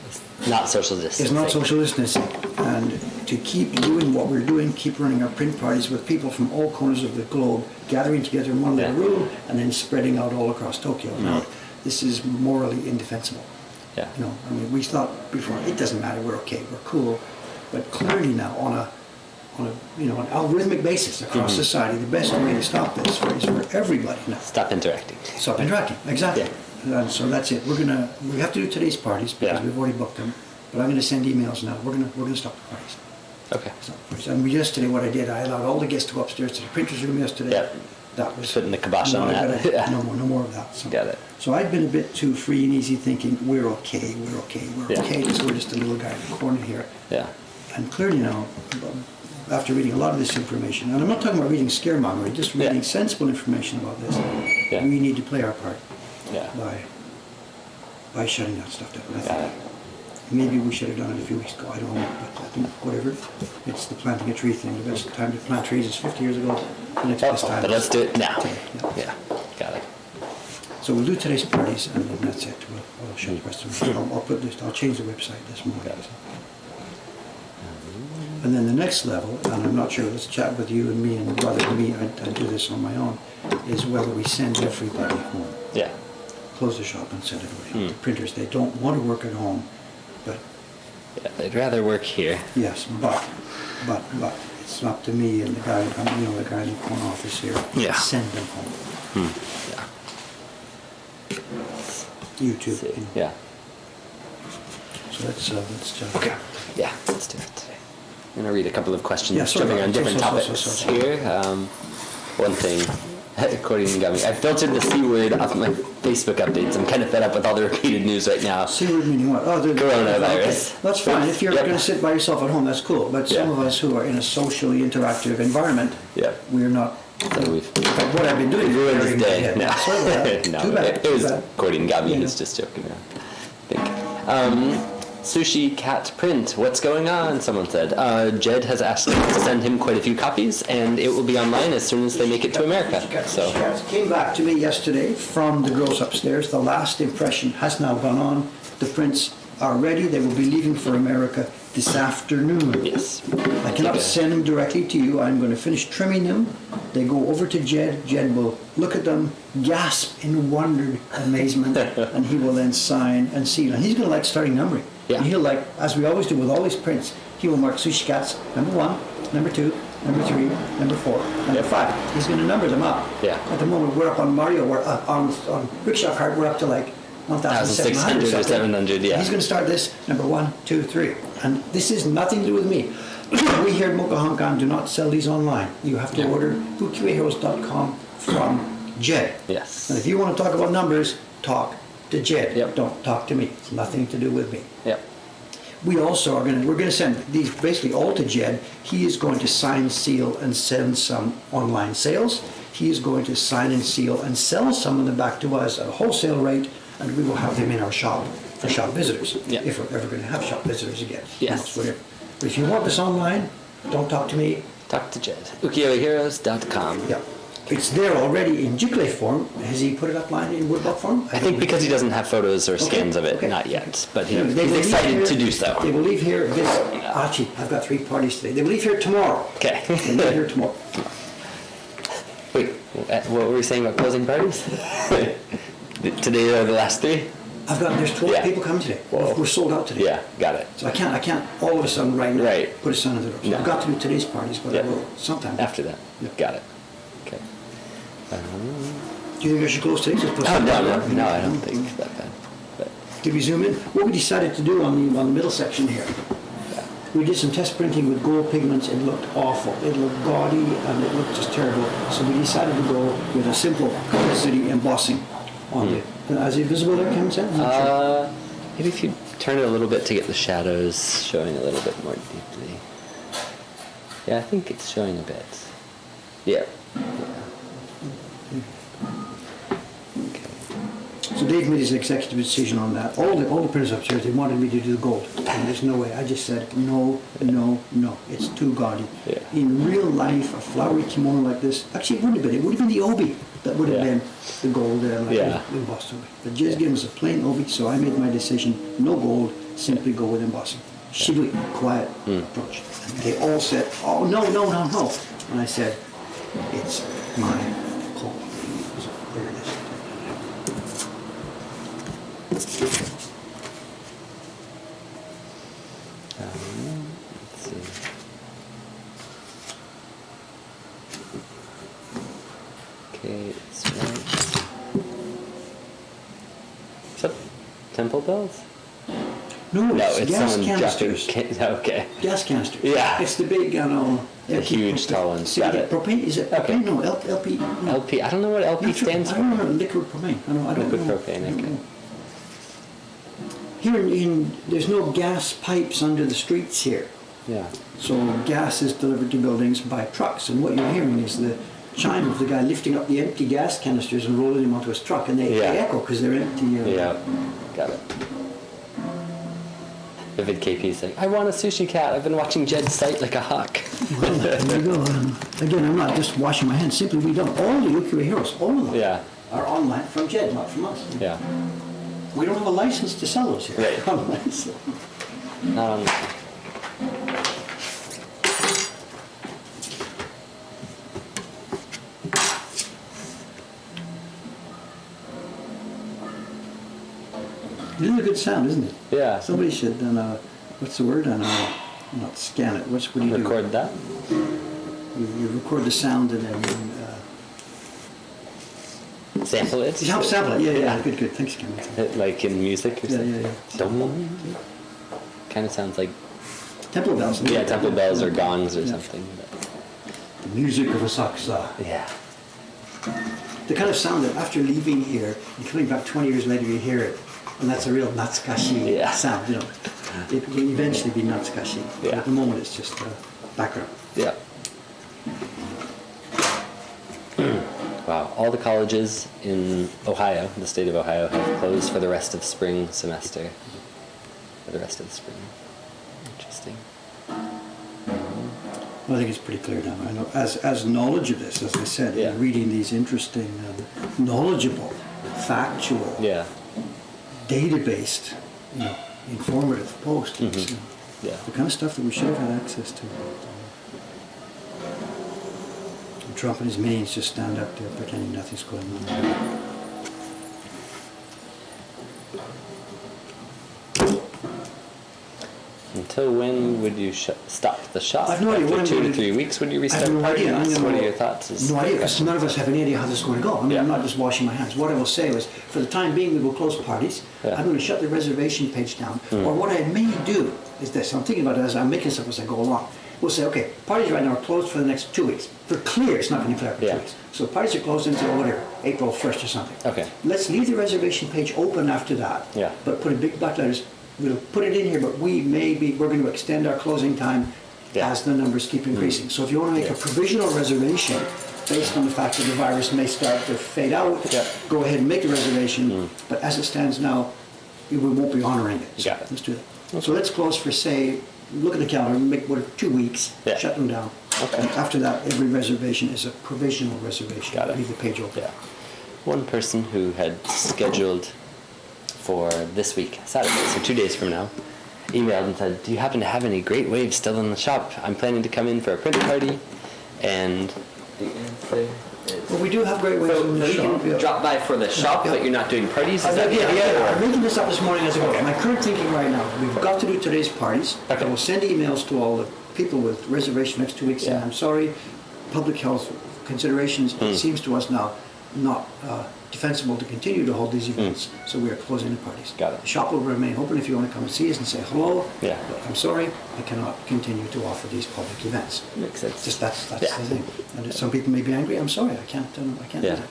Not social distancing. is not social distancing. And to keep doing what we're doing, keep running our print parties with people from all corners of the globe, gathering together in one little room, and then spreading out all across Tokyo. Now, this is morally indefensible. I mean, we thought before, it doesn't matter, we're okay, we're cool. But clearly now, on an algorithmic basis across society, the best way to stop this is for everybody now. Stop interacting. Stop interacting, exactly. And so that's it. We have to do today's parties because we've already booked them. But I'm going to send emails now. We're going to stop the parties. Okay. And yesterday, what I did, I allowed all the guests to go upstairs to the printer's room yesterday. That was putting the kibosh on that. No more of that. So, Got it. So I'd been a bit too free and easy, thinking we're okay because we're just a little guy in the corner here. And clearly now, after reading a lot of this information, and I'm not talking about reading scaremongering, just reading sensible information about this, we need to play our part by shutting that stuff down. Maybe we should have done it a few weeks ago, I don't know, but I think whatever. It's the planting a tree thing. The best time to plant trees is 50 years ago. The next best time but let's do it now. today. Got it. So we'll do today's parties, and then that's it. We'll shut the rest of it. I'll change the website this morning. And And then the next level, and I'm not sure, let's chat with you and me and brother and me, I do this on my own, is whether we send everybody home. Yeah. Close the shop and send everybody home. The printers, they don't want to work at home, but Yeah, they'd rather work here. yes, but it's up to me and the guy, the guy in the corner office here. Yeah. Send them home. Yeah. You too. See. you know. Yeah. So let's jump. Okay. Yeah, let's do it today. I'm going to read a couple of questions Yeah, sorry jumping on about that. different So, topics so. here. One thing, according to me, I filtered the C word off my Facebook updates. I'm kind of fed up with all the repeated news right now. See what meaning what? Oh, the Coronavirus. Okay. That's fine. If you're Yep. going to sit by yourself at home, that's cool. But some Yeah. of us who are in a socially interactive environment, Yeah. we're not. So we've In fact, what I've been doing is ruined burying his my day. head. No, Sorry about that. no, Too bad. it was Too bad. according to Gabby. Yeah. He's just joking around. I think. Sushi Cat Print, what's going on? Someone said. Jed has asked us to send him quite a few copies, and it will be online as soon as they make it to America. So, Came back to me yesterday from the girls upstairs. The last impression has now gone on. The prints are ready. They will be leaving for America this afternoon. yes. I cannot Okay. send them directly to you. I'm going to finish trimming them. They go over to Jed. Jed will look at them, gasp in wondered amazement, and he will then sign and seal. And he's going to like starting numbering. Yeah. And he'll like, as we always do with all these prints, he will mark Sushi Cats number 1, number 2, number 3, number 4, number 5. He's going to number them up. Yeah. At the moment, we're up on Mario, we're up on Rickshaw Cart, we're up to like 1,700 1,600 or 700, yeah. He's going to start this number 1, 2, 3. And this is nothing to do with me. We here at Mocha Hong Kong do not sell these online. You have to order bookkeeperheroes.com from Jed. Yes. And if you want to talk about numbers, talk to Jed. Yep. Don't talk to me. It's nothing to do with me. Yep. We also are we're going to send these basically all to Jed. He is going to sign, seal, and send some online sales. He is going to sign and seal and sell some of them back to us at a wholesale rate, and we will have them in our shop for shop visitors. Yeah. If we're ever going to have shop visitors again. Yes. Whatever. But if you want this online, don't talk to me. Talk to Jed. Ukiyoheroes.com. Yeah. It's there already in Jukle form. Has he put it up line in woodblock form? I think because he doesn't have photos or scans of it, okay. not yet. But They he's will leave excited here- to do so. They will leave here this. Gee, I've got 3 parties today. They will leave here tomorrow. Okay. They leave here tomorrow. Wait, what were we saying about closing parties? Today are the last 3? There's 12 Yeah. people coming today. Whoa. We're sold out today. Yeah, got it. So I can't all of a sudden right now Right. put a sign on the door. So No. I've got to do today's parties, but Yeah. I will sometime. After that. Yeah. Got it. Okay. Do you think I should close today? Just put Oh, something no, on? no, I don't think it's that bad. But, Did we zoom in? What we decided to do on the middle section here, yeah. we did some test printing with gold pigments. It looked awful. It looked gaudy and it looked just terrible. So we decided to go with a simple Color City embossing on it. Is it visible there, Kevin? Sam? I'm not sure. Maybe if you turn it a little bit to get the shadows showing a little bit more deeply. Yeah, I think it's showing a bit. Yeah. So Dave made his executive decision on that. All the printers upstairs, they wanted me to do the gold. And there's no way. I just said, no, no, no. It's too gaudy. Yeah. In real life, a flowery kimono like this, actually it wouldn't have been. It would have been the obi that would have Yeah. been the gold that I like Yeah. embossed obi. But just give us a plain obi, so I made my decision, no gold, simply go with embossing. Shibui, quiet approach. And they all said, oh, no, no, no, no. And I said, it's my call. So there it is. Let's see. Okay, it's right. Is that temple bells? No, No, it's it's gas someone canisters. dropping. Okay. Gas canister. Yeah. It's the big, The huge tall ones, See, got the it. propane, is it Okay. propane? No, LP. No. LP. I don't know what LP Not sure. stands I for. don't know, liquid propane. I don't Liquid know. propane, I don't okay. know. Here there's no gas pipes under the streets here. Yeah. So gas is delivered to buildings by trucks. And what you're hearing is the chime of the guy lifting up the empty gas canisters and rolling them onto his truck. And they Yeah. echo because they're empty. Yeah. Got it. Vivid KP saying, I want a sushi cat. I've been watching Jed's site like a hawk. Well, there you go. Again, I'm not just washing my hands. Simply, we don't. All the Ukiyo Heroes, all of them, Yeah. are online from Jed, not from us. Yeah. We don't have a license to sell those here. Right. Online, so. Not on. It is a good sound, isn't it? Yeah. Somebody should, what's the word? Not scan it. What do you do? Record that. You record the sound and then Sample it. you help sample it. Yeah. Good. Thanks, Cameron. Like in music or something. Yeah. Kind of sounds like Temple bells. yeah, temple bells or gongs or something. The music of a saksa. Yeah. The kind of sound that after leaving here and coming back 20 years later, you hear it, and that's a real natsukashi sound. You know, it will eventually be natsukashi. But Yeah. at the moment, it's just background. Yeah. Wow. All the colleges in Ohio, the state of Ohio, have closed for the rest of spring semester. For the rest of the spring. Interesting. Well, I think it's pretty clear now. I know, as knowledge of this, as I said, Yeah. reading these interesting, knowledgeable, factual, Yeah. data-based, informative posts. It's, Yeah. the kind of stuff that we should have had access to. And Trump and his minions just stand up there pretending nothing's going on. Until when would you stop the shop? I've no idea. After What I'm 2 to gonna 3 do- weeks, would you I restart have no idea. parties? What are your thoughts? No idea, because none of us have any idea how this is going to go. I mean, Yeah. I'm not just washing my hands. What I will say is, for the time being, we will close parties. Yeah. I'm going to shut the reservation page down. Or what I may do is this. I'm thinking about it as I'm making stuff as I go along. We'll say, okay, parties right now are closed for the next 2 weeks. For clear, it's not going to be clear for Yeah. 2 weeks. So parties are closed until whatever, April 1st or something. Okay. Let's leave the reservation page open after that. Yeah. But put in big black letters. We'll put it in here, but we're going to extend our closing time Yeah. as the numbers keep increasing. So if you want to make a provisional reservation based on the fact that the virus may start to fade out, Yeah. go ahead and make the reservation. But as it stands now, we won't be honoring it. So Got it. let's do that. So let's close for, say, look at the calendar, make 2 weeks, Yeah. shut them down. Okay. And after that, every reservation is a provisional reservation. Got it. Leave the page open. Yeah. One person who had scheduled for this week, Saturday, so 2 days from now, emailed and said, do you happen to have any great waves still in the shop? I'm planning to come in for a printer party. And the answer is... Well, we do have great ways So in the you shop. can drop by for the shop, Yeah. but you're not doing parties? Is that the Yeah, idea? I'm making this up this morning as I go. My current thinking right now, we've got to do today's parties. Okay. I will send emails to all the people with reservation next 2 weeks saying, Yeah. I'm sorry, public health considerations, it seems to us now not defensible to continue to hold these events, so we are closing the parties. Got it. The shop will remain open if you want to come and see us and say hello. Yeah. But I'm sorry, I cannot continue to offer these public events. Makes sense. Just that's Yeah. the thing. And some people may be angry. I'm sorry, I can't do Yeah. that.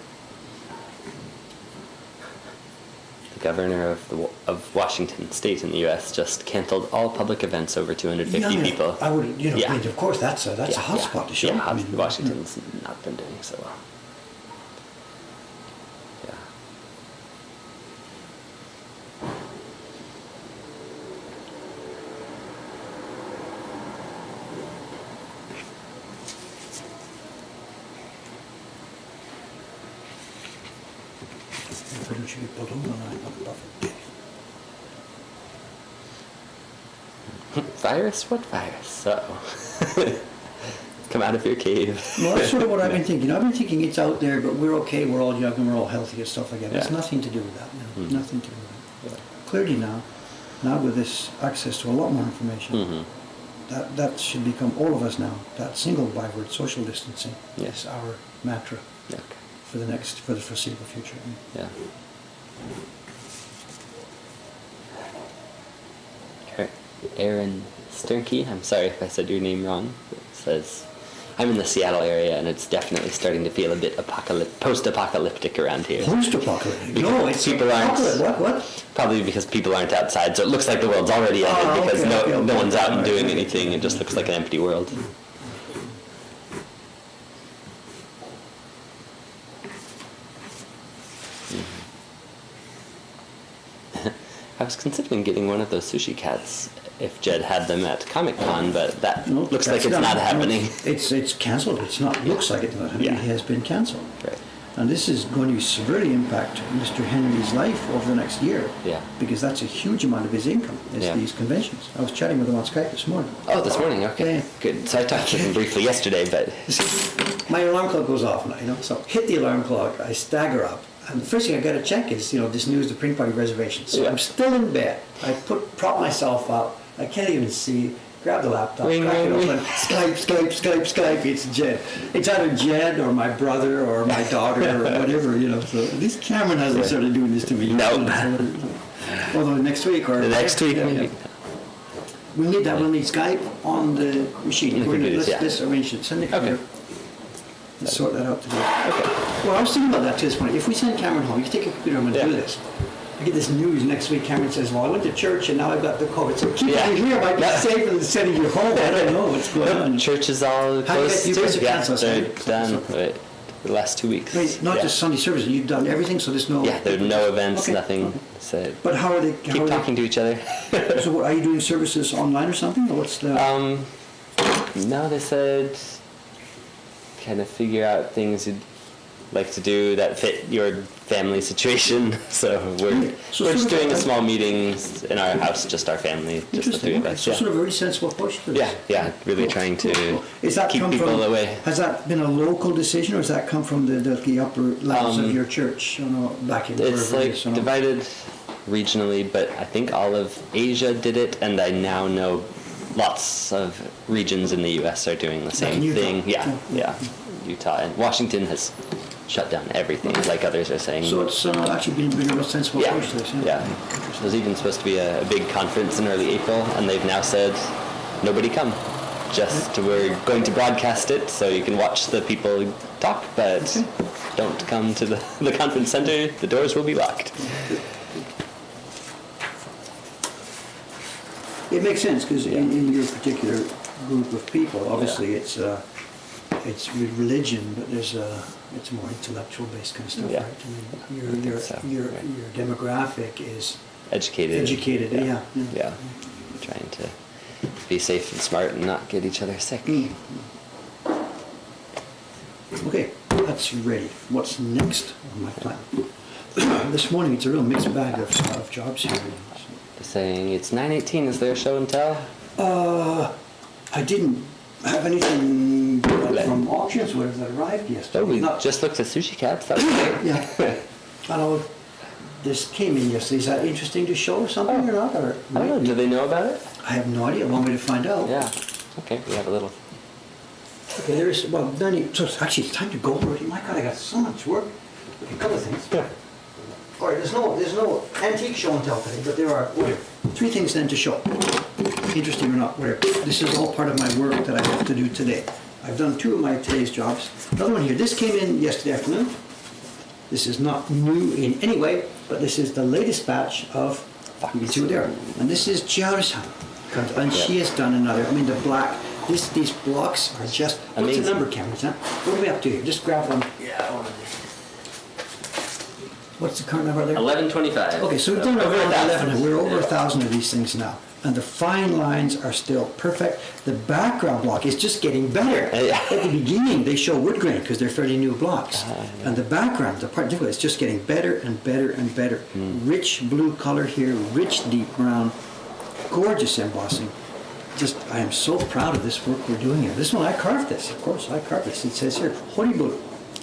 The governor of Washington State in the U.S. just canceled all public events over 250 Yeah, people. I would, Yeah. I mean, of course, that's a hotspot to show. Yeah, I mean, Washington's not been doing so well. Yeah. Everything should be pulled over and I'm not perfect. Virus? What virus? Uh-oh. Come out of your cave. Well, that's sort of what I've been thinking. I've been thinking it's out there, but we're okay, we're all young and we're all healthy and stuff like that. It's Yeah. nothing to do with that now. Nothing to do with that. Clearly now with this access to a lot more information, that should become all of us now. That single byword, social distancing, Yes. is our mantra Okay. for the foreseeable future. Yeah. Aaron Sternke, I'm sorry if I said your name wrong, says, I'm in the Seattle area and it's definitely starting to feel a bit post-apocalyptic around here. Post-apocalyptic? Because No, it's people aren't- apocalyptic. What? Probably because people aren't outside, so it looks like the world's already ended Oh, because okay, no okay. one's out and doing anything. It just looks like an empty world. I was considering getting one of those sushi cats if Jed had them at Comic-Con, but that No, looks like that's it's done. not No, happening. It's cancelled. It's not. Looks like it's not happening. Yeah. It has been cancelled. Right. And this is going to severely impact Mr. Henry's life over the next year. Yeah. Because that's a huge amount of his income, is Yeah. these conventions. I was chatting with him on Skype this morning. Oh, this morning, okay. Yeah. Good. So I talked to him briefly yesterday, but My alarm clock goes off now, So hit the alarm clock, I stagger up, And the first thing I got to check is, this news, the print party reservation. So Yeah. I'm still in bed. I prop myself up. I can't even see. Grab the laptop, Ring, crack it ring, open. Skype. It's Jed. It's either Jed or my brother or my daughter or whatever, So at least Cameron hasn't started doing this to me. Nope. Although next week or Next week, maybe. We'll need that. We'll need Skype on the machine. Let's arrange it. Send it here. Let's sort that out today. Okay. Well, I was thinking about that to this point. If we send Cameron home, you take a computer home and do this. I get this news next week. Cameron says, "Well, I went to church and now I've got the COVID." So keep it here might be safer than sending you home. I don't know what's going on. Church is all closed you guys too. are canceled, They're right? done. Right. The last 2 weeks. Wait, not just Sunday services. You've done everything, so there's no. Yeah, there are no events, Okay. nothing. So But how are they? keep talking to each other. So, what, are you doing services online or something, or what's the? No, they said kind of figure out things you'd like to do that fit your family situation. So we're just doing a small meetings in our house, just our family, just the three of us. So sort of a very sensible approach to this. Yeah, really trying to Is that keep come people from, away. Has that been a local decision, or has that come from the upper levels of your church? Back in It's wherever like it is, divided regionally, but I think all of Asia did it, and I now know lots of regions in the U.S. are doing the same Utah. thing. Yeah. Utah and Washington has shut down everything, like others are saying. So it's actually been a real sensible approach to this. Yeah. There's even supposed to be a big conference in early April, and they've now said, nobody come. We're going to broadcast it, so you can watch the people talk, but don't come to the conference center. The doors will be locked. It makes sense, because in your particular group of people, obviously it's religion, but it's more intellectual based kind of stuff, Yeah. right? I mean, your demographic is Educated. Yeah. Trying to be safe and smart and not get each other sick. Okay, that's ready. What's next on my plan? This morning it's a real mixed bag of jobs here. They're saying it's 9:18. Is there a show and tell? I didn't have anything from auctions that arrived yesterday. Oh, we just looked at sushi cats. That was great. Yeah. I know this came in yesterday. Is that interesting to show or something or not? Or I don't know. Do they know about it? I have no idea. One way to find out. Yeah. Okay. We have a little. Okay, there's, so it's time to go already. My God, I got so much work. Okay, a couple of things. All right, there's no antique show and tell today, but there are three things then to show. Interesting or not, whatever. This is all part of my work that I have to do today. I've done two of today's jobs. Another one here. This came in yesterday afternoon. This is not new in any way, but this is the latest batch of, you can see what they are. And this is Jiao-san. And she has done another, the black, these blocks are just, amazing. What's the number, Cameron? What are we up to here? Just grab one. Yeah. What's the current number there? 1125. Okay, so we've done over 1,000. We're over 1,000 of these things now. And the fine lines are still perfect. The background block is just getting better. At the beginning, they show wood grain because they're fairly new blocks. And the background, the part difficult, is just getting better and better and better. Rich blue color here, rich deep brown, gorgeous embossing. I am so proud of this work we're doing here. This one, I carved this, of course, I carved this. It says here, Horibu.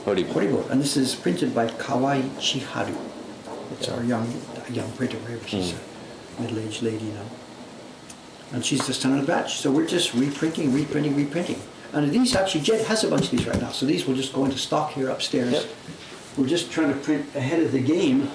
Horibu. And this is printed by Kawai Chiharu. It's our young printer, whatever. She's a middle-aged lady now. And she's just done a batch. So we're just reprinting. And these actually, Jed has a bunch of these right now. So these will just go into stock here upstairs. Yep. We're just trying to print ahead of the game.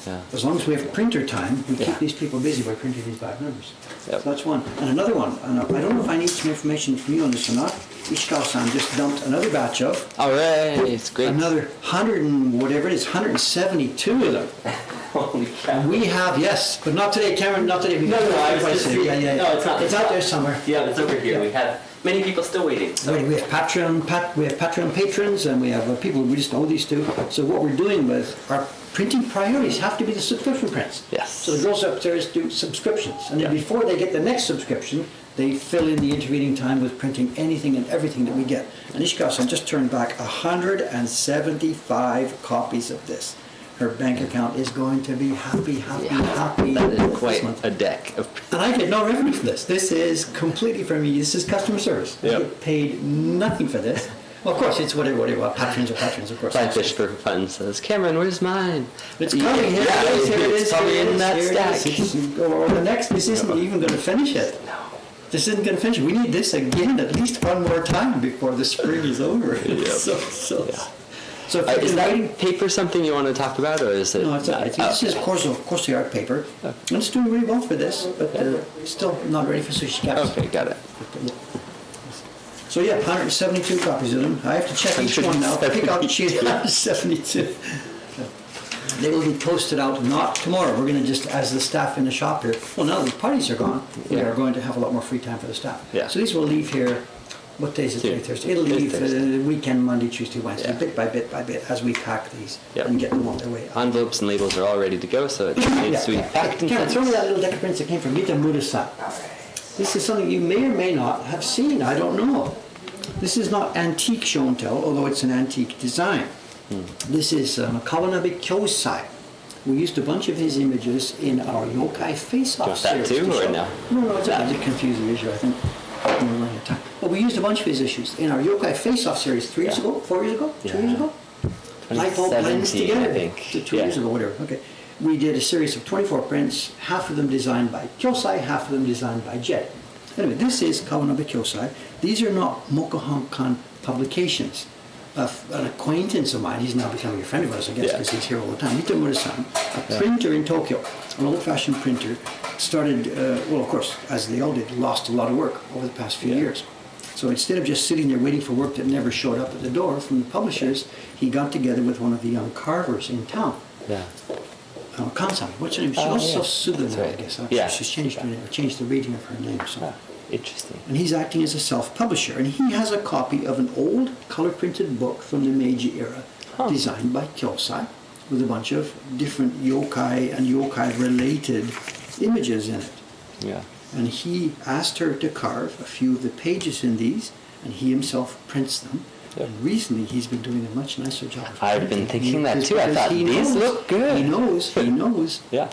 Yeah. As long as we have printer time, we keep these people busy by printing these back numbers. Yep. So that's one. And another one, and I don't know if I need some information from you on this or not. Ishikawa-san just dumped another batch of. All right, it's great. Another 100 and whatever it is, 172 of them. Holy cow. We have, yes, but not today, Cameron, not today. No, I was just Yeah. No, it's not. It's out there somewhere. Yeah, it's over here. Yeah. We have many people still waiting. So. We have Patreon patrons, and we have people we just owe these to. So what we're doing with our printing priorities have to be the subscription prints. Yes. So the girls upstairs do subscriptions, and then before they get the next subscription, they fill in the intervening time with printing anything and everything that we get. And Ishikawa-san just turned back 175 copies of this. Her bank account is going to be happy. That is quite a deck of. And I get no revenue for this. This is completely for me. This is customer service. I Yep. get paid nothing for this. Well, of course, it's whatever patrons are patrons, of course. Fly Fish for Fun says, Cameron, where's mine? It's coming. Here Yeah, it is. Here it it's is. probably here it in is, that here it stack. is. Or the next. This isn't even going to finish it. No. This isn't going to finish it. We need this again at least one more time before the spring is over. Yep. So if Is you've been that waiting. paper something you want to talk about, or is it? No, it's not. This is course art paper. And it's doing really well for this, but still not ready for sushi caps. Okay, got it. So yeah, 172 copies of them. I have to check each one now. Pick out sheet 72. They will be posted out not tomorrow. We're going to just, as the staff in the shop here, well, now the parties are gone, we are going to have a lot more free time for the staff. Yeah. So these will leave here, what day is it today? Thursday? It'll leave the weekend, Monday, Tuesday, Wednesday, Yeah. bit by bit by bit, as we pack these Yeah. and get them on their way out. Envelopes and labels are all ready to go, so it needs to be packed and Karen, sent. throw me that little deck of prints that came from Mita Murasa. This is something you may or may not have seen, I don't know. This is not antique show and tell, although it's an antique design. This is Kawanabe Kyosai. We used a bunch of his images in our Yokai Face-Off Do you want that series. too, to or show- no? No, it's a confusing issue, I think. We're running out of time. But we used a bunch of his issues in our Yokai Face-Off series 3 years Yeah. ago, 4 years ago, 2 Yeah. years ago? Life all blends 2017, together. I think. 2 years Yeah. ago, whatever. Okay. We did a series of 24 prints, half of them designed by Kyosai, half of them designed by Jet. Anyway, this is Kawanabe Kyosai. These are not Mokuhankan publications. An acquaintance of mine, he's now becoming a friend of ours, I guess, Yeah. because he's here all the time. Mita Murasan, a printer in Tokyo, an old-fashioned printer, started, well, of course, as they all did, lost a lot of work over the past few years. So instead of just sitting there waiting for work that never showed up at the door from the publishers, he got together with one of the young carvers in town. Yeah. Kansan, what's her name? She Oh, also yeah. Suda That's now, I right. guess. Yeah. She's changed her name, changed the reading of her name. So. Ah, interesting. And he's acting as a self-publisher. And he has a copy of an old color-printed book from the Meiji era, designed by Kyosai, with a bunch of different yokai and yokai-related images in it. Yeah. And he asked her to carve a few of the pages in these, and he himself prints them. Yep. And recently, he's been doing a much nicer job of I've printing. been thinking that too. I Because thought he these knows. look good. He knows. Yeah.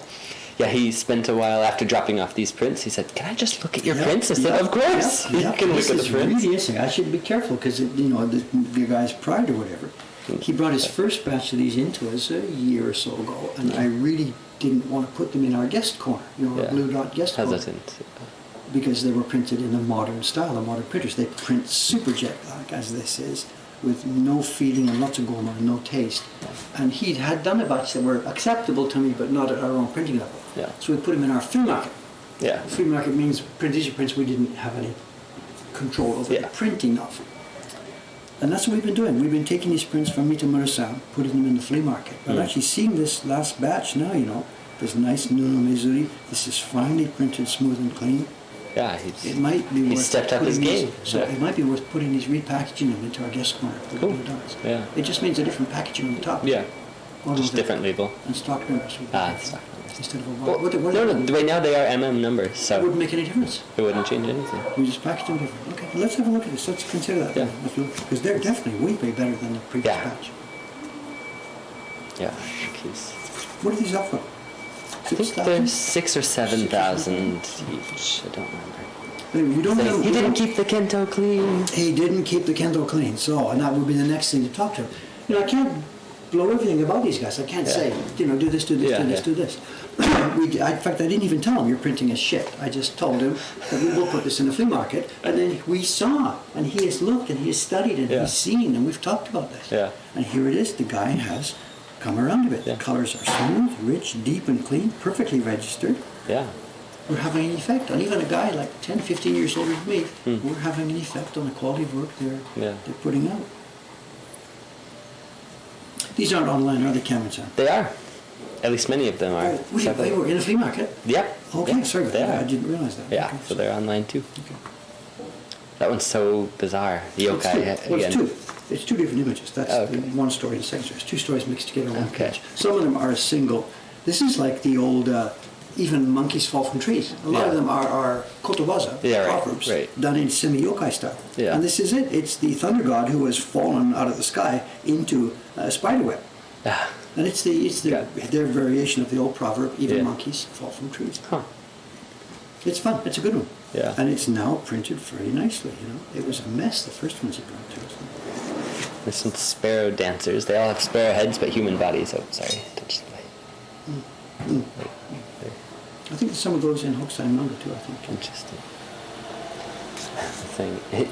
Yeah, he spent a while after dropping off these prints. He said, "Can I just look at your prints?" I said, "Of course, you can look This at the is prints." really interesting. I should be careful because the guy's pride or whatever. He brought his first batch of these into us a year or so ago, and I really didn't want to put them in our guest corner, our Yeah. blue dot guest corner, Hesitant. because they were printed in a modern style, a modern printers. They print superjet like as this is, with no feeling and lots of goma and no taste. And he had done a batch that were acceptable to me, but not at our own printing level. Yeah. So we put them in our free market. Yeah. Free market means these are prints we didn't have any control over Yeah. the printing of. And that's what we've been doing. We've been taking these prints from Mita Murasan, putting them in the flea market. But actually seeing this last batch now, this nice Nuno Mizuri, this is finely printed, smooth and clean. Yeah, It might be he worth stepped up his putting these- game. So Yeah. it might be worth putting these, repackaging them into our guest corner. for the Cool. blue dots. Yeah. It just means a different packaging on the top. Yeah. Or Just with different label. And stock numbers. would be Ah, different. stock numbers. Instead of a Well, no, right now they are MM numbers, It so wouldn't make any difference. it wouldn't change anything. We just package them different. Okay, let's have a look at this. Let's consider that. Yeah. Because they're definitely way better than the previous Yeah. batch. Yeah, keys. What are these up for? I think they're 6 or 7,000 each. I don't remember. Anyway, we don't know. He didn't keep the Kento clean. He didn't keep the Kendo clean. So, and that would be the next thing to talk to him. I can't blow everything about these guys. I can't say, do this, do this, Yeah, do this, yeah. do this. In fact, I didn't even tell him you're printing as shit. I just told him that we will put this in the flea market, and then we saw, and he has looked, and he has studied, and Yeah. he's seen, and we've talked about this. Yeah. And here it is. The guy has come around a bit. Yeah. The colors are smooth, rich, deep, and clean, perfectly registered. Yeah. We're having an effect on even a guy like 10, 15 years older than me. We're having an effect on the quality of work they're putting out. These aren't online, are they, Cameron? They are. At least many of them are. They were in a flea market. Yep. Okay, Yep, sorry about they that. are. I didn't realize that. Yeah, Okay, so they're online too. Okay. That one's so bizarre. The It's two. yokai Well, again. it's two. It's two different images. That's Oh, okay. one story and the second story. It's two stories mixed together on one Okay. page. Some of them are a single. This is like the old, even monkeys fall from trees. A lot of Yeah. them are kotowaza, Yeah, right, proverbs, right. done in semi-yokai style. Yeah. And this is it. It's the thunder god who has fallen out of the sky into a spider web. Ah, And it's their variation of the old proverb, even Yeah. monkeys fall from trees. huh. It's fun. It's a good one. Yeah. And it's now printed very nicely, It was a mess, the first ones he brought to us. There's some sparrow dancers. They all have sparrow heads but human bodies. Oh, sorry. Touched the light. I think some of those in Hokusai manga too, I think. Interesting. That's the thing. Hey,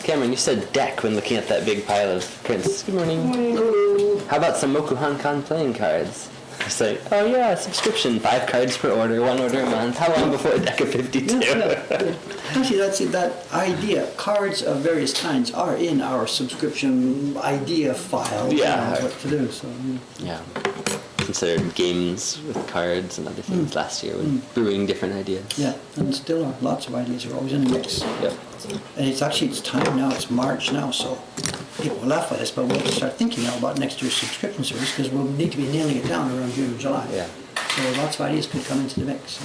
Cameron, you said deck when looking at that big pile of prints. Good morning. Hello. How about some Mokuhankan playing cards? It's like, oh yeah, subscription, 5 cards per order, 1 order a month. How long before a deck of 52? Yeah. Actually, that's it. That idea, cards of various kinds, are in our subscription idea file. Yeah. What to do. So. Yeah. Considered games with cards and other things last year when brewing different ideas. Yeah, and still are. Lots of ideas are always in the mix. Yep. And it's time now. It's March now, so people will laugh at us, but we'll have to start thinking now about next year's subscription service because we'll need to be nailing it down around June or July. Yeah. So lots of ideas could come into the mix.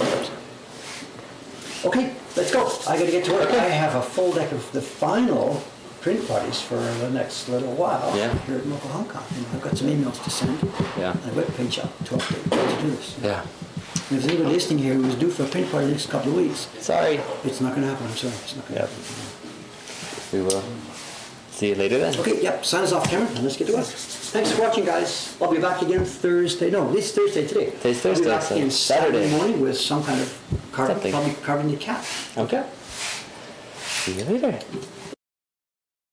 Okay, let's go. I got to get to work. Okay. I have a full deck of the final print parties for the next little while Yeah. here at local Hong Kong. And I've got some emails to send Yeah. and a web page up to update to do this. Yeah. And if there's anybody listening here who's due for a print party the next couple of weeks, Sorry. it's not going to happen. I'm sorry. It's not going to Yep. happen. We will see you later then. Okay, yep, sign us off, Cameron, and let's get to work. Thanks for watching, guys. I'll be back again Thursday. No, this Thursday today. Today's I'll be Thursday, back so in Saturday Saturday. morning with some kind of carving, Something. probably carving the cat. Okay. See you later.